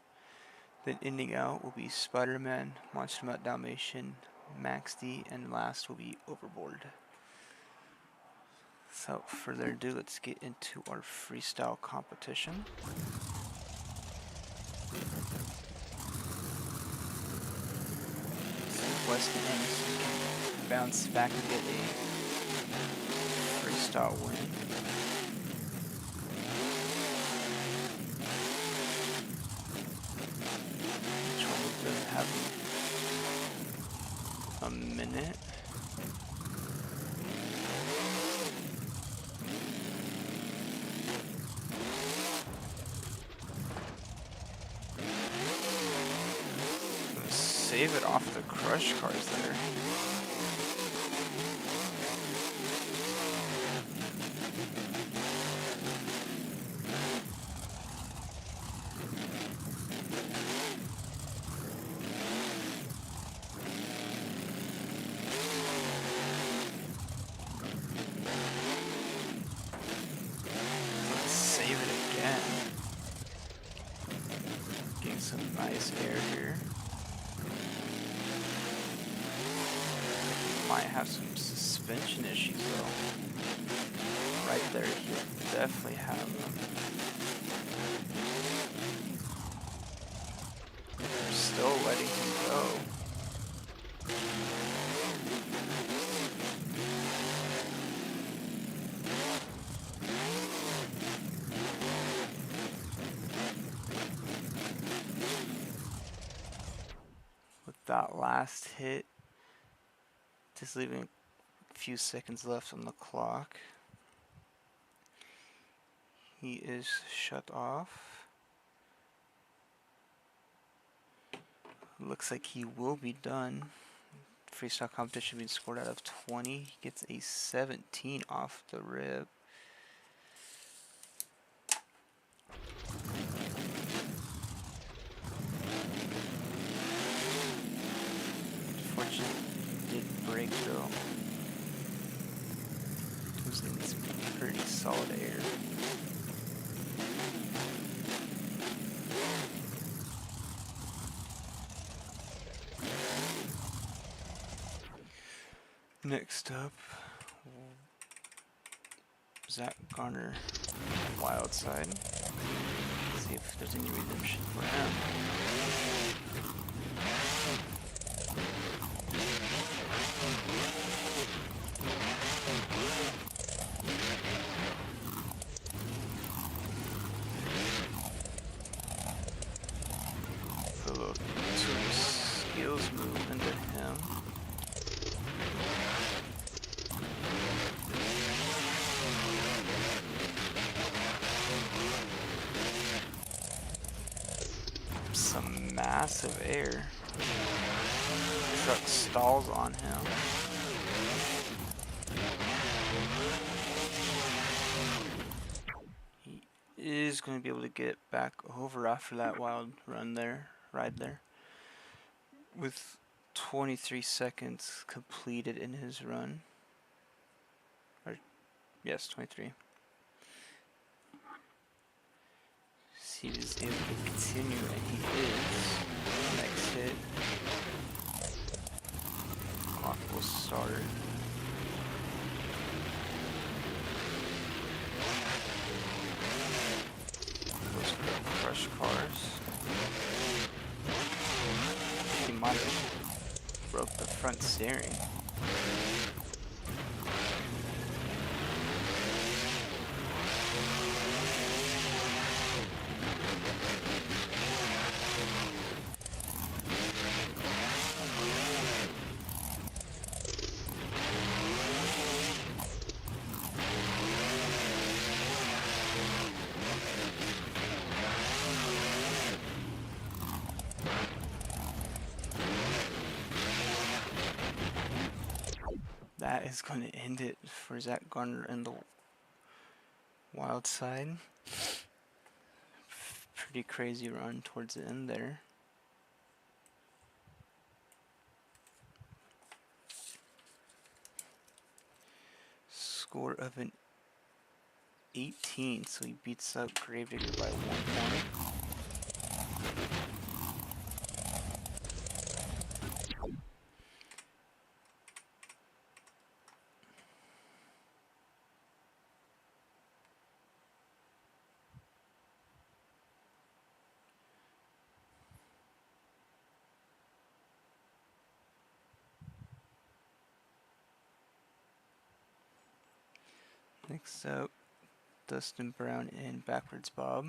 Then ending out will be Spider-Man, Monster Mutt Dalmatian, Max D, and last will be Overboard. So without further ado, let's get into our freestyle competition. Weston Anderson can bounce back and get a freestyle win. Each one of them have a minute. Save it off the crush cars there. Let's save it again. Getting some nice air here. Might have some suspension issues though. right there, he'll definitely have them. They're still letting him go. With that last hit, just leaving a few seconds left on the clock, he is shut off. Looks like he will be done. Freestyle competition being scored out of 20. He gets a 17 off the rip. Unfortunately, it did break though. Losing some pretty solid air. Next up, Zach Garner, Wild Side. See if there's any redemption for him. Put a little two skills move into him. Some massive air. Truck stalls on him. He is going to be able to get back over after that wild ride there. With 23 seconds completed in his run. Yes, 23. He is able to continue, and he is. Next hit. Clock will start. Those crush cars. He might have broke the front steering. That is going to end it for Zach Garner and the Wild Side. Pretty crazy run towards the end there. Score of an 18, so he beats up Gravedigger by 1 point. Next up, Dustin Brown and Backwards Bob.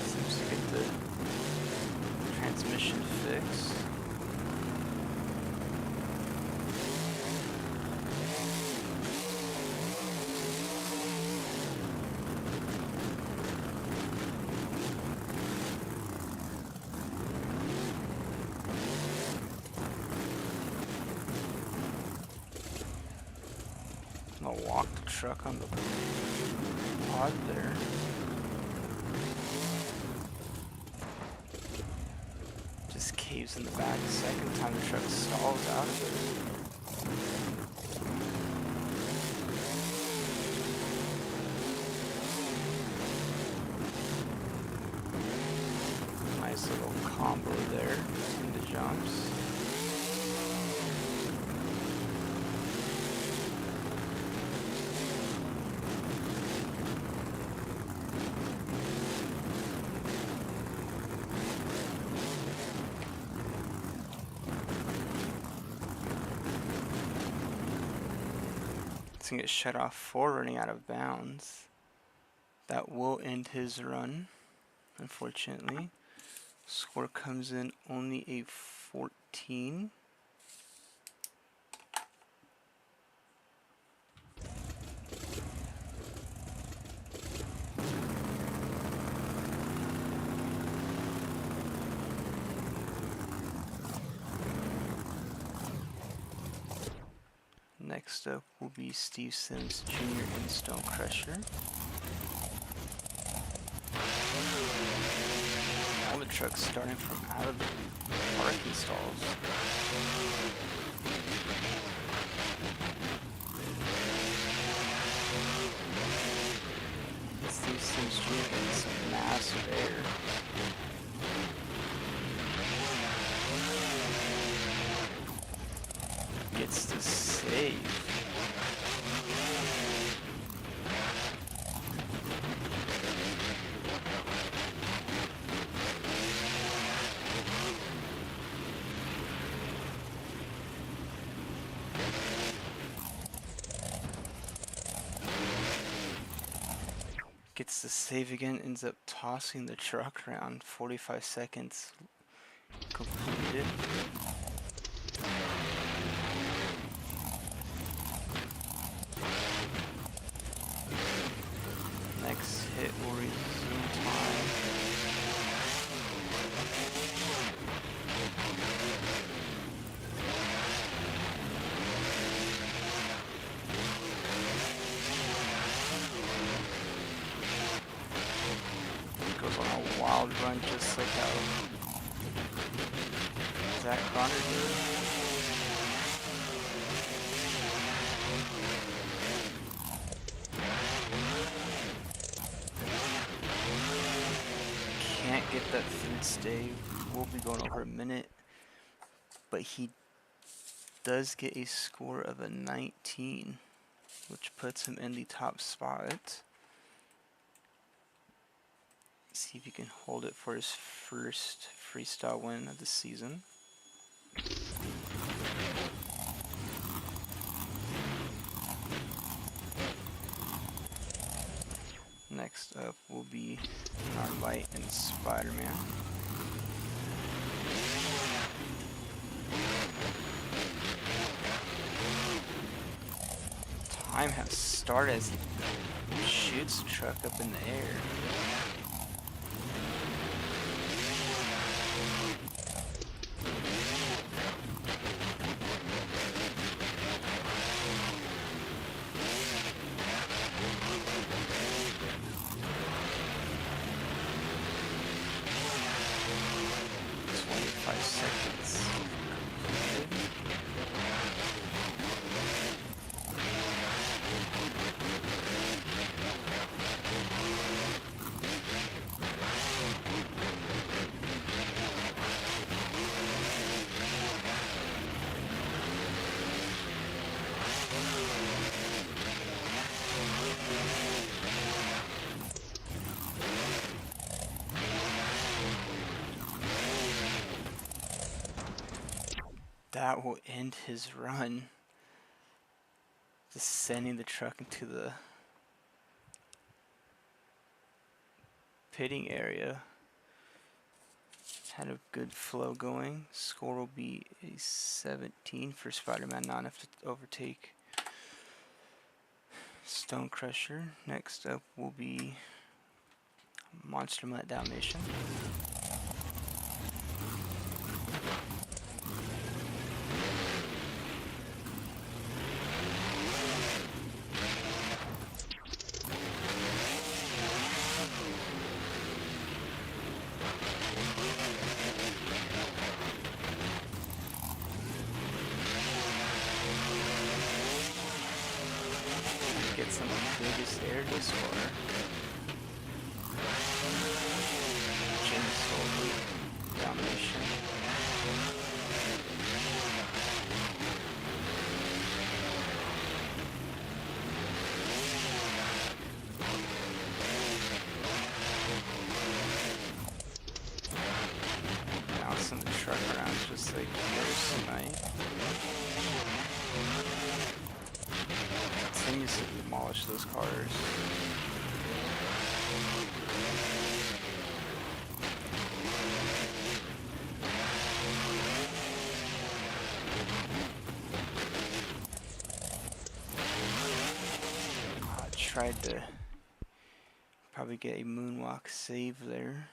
Seems to get the transmission fixed. I'll walk the truck on the pod there. Just caves in the back. Second time the truck stalls out of it. Nice little combo there between the jumps. It's gonna get shut off for running out of bounds. That will end his run, unfortunately. Score comes in only a 14. Next up will be Steve Sims Jr. in Stone Crusher. All the trucks starting from out of the parking stalls. Steve Sims Jr. getting some massive air. Gets to save. Gets the save again, ends up tossing the truck around. 45 seconds completed. Next hit will resume time. Goes on a wild run just like how Zach Connor did. Can't get that third stay. We'll be going over a minute, but he does get a score of a 19, which puts him in the top spot. See if he can hold it for his first freestyle win of the season. Next up will be Starlight and Spider-Man. Time has started as he shoots the truck up in the air. That will end his run. Just sending the truck into the pitting area. Had a good flow going. Score will be a 17 for Spider-Man, not enough to overtake Stone Crusher. Next up will be Monster Mutt Dalmatian. Get some of the biggest air to score. Jim Solly. crush those cars. I tried to probably get a moonwalk save there.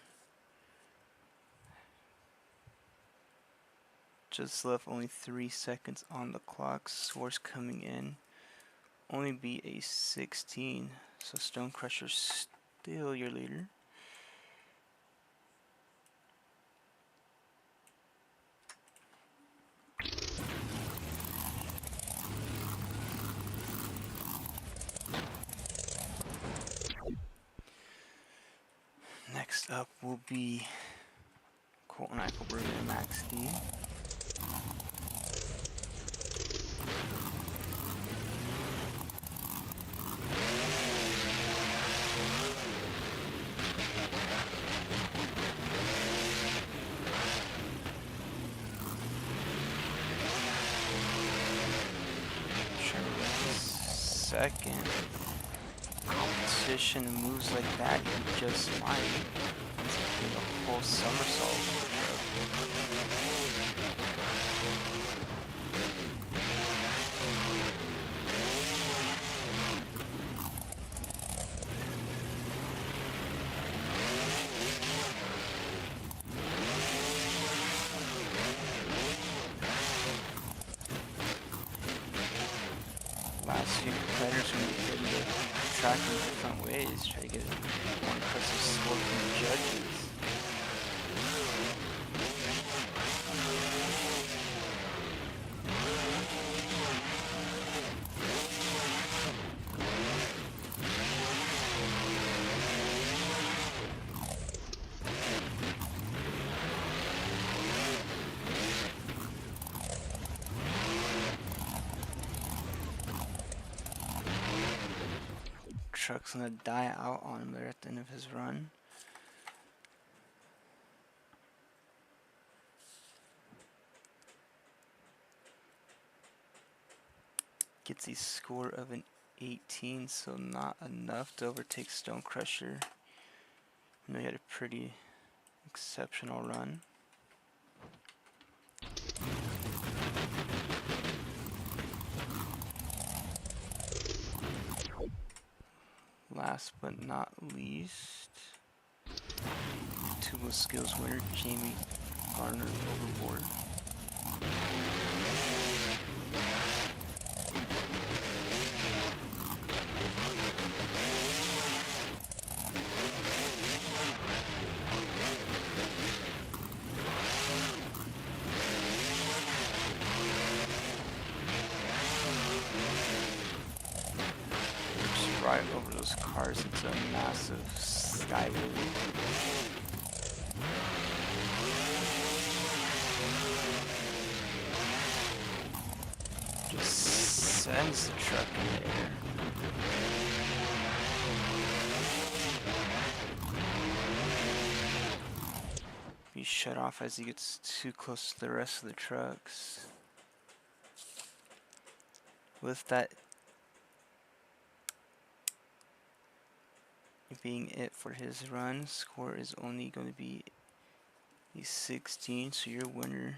Just left only 3 seconds on the clock. Source coming in. Only be a 16. So Stone Crusher's still your leader. Next up will be Colton Eichelberg and Max D. Second. Competition and moves like that, you just might do a whole somersault. Last few competitors when they did the track in different ways, try to get more impressive score from the judges. Truck's gonna die out on him there at the end of his run. Gets a score of an 18, so not enough to overtake Stone Crusher. You know, he had a pretty exceptional run. Last but not least, Tubo Skills winner Jamie Garner overboard. Right over those cars into a massive skyway. Just sends the truck in the air. Be shut off as he gets too close to the rest of the trucks. With that being it for his run, score is only going to be a 16, so your winner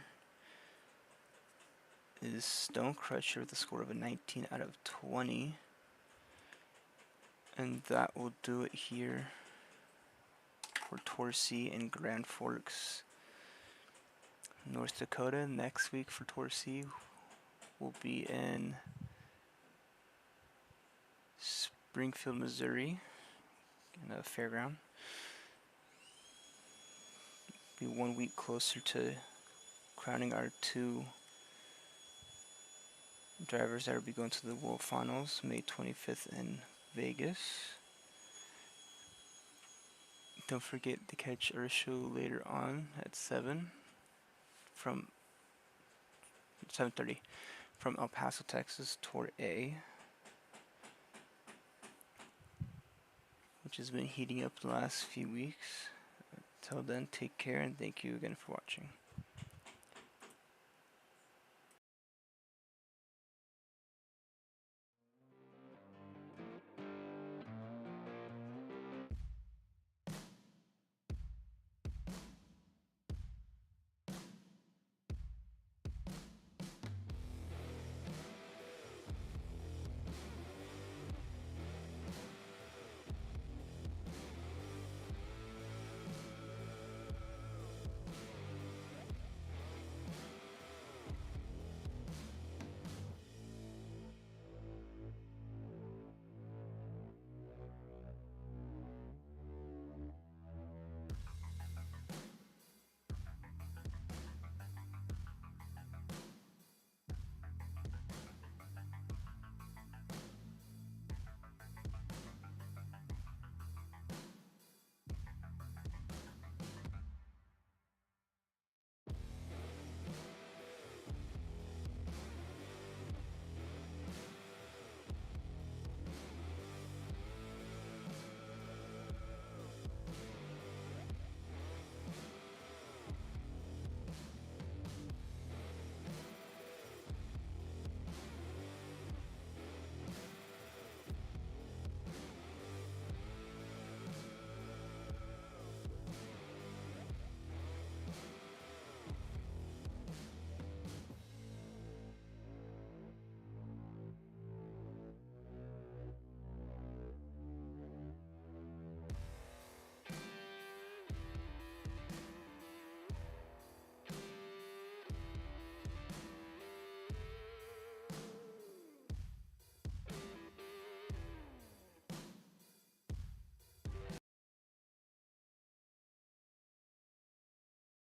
is Stone Crusher with a score of a 19 out of 20. And that will do it here for Tour C in Grand Forks, North Dakota. Next week for Tour C will be in Springfield, Missouri, in a fairground. Be 1 week closer to crowning our 2 drivers that will be going to the World Finals May 25th in Vegas. Don't forget to catch our show later on at 7 from 7:30 from El Paso, Texas, Tour A, which has been heating up the last few weeks. Till then, take care and thank you again for watching.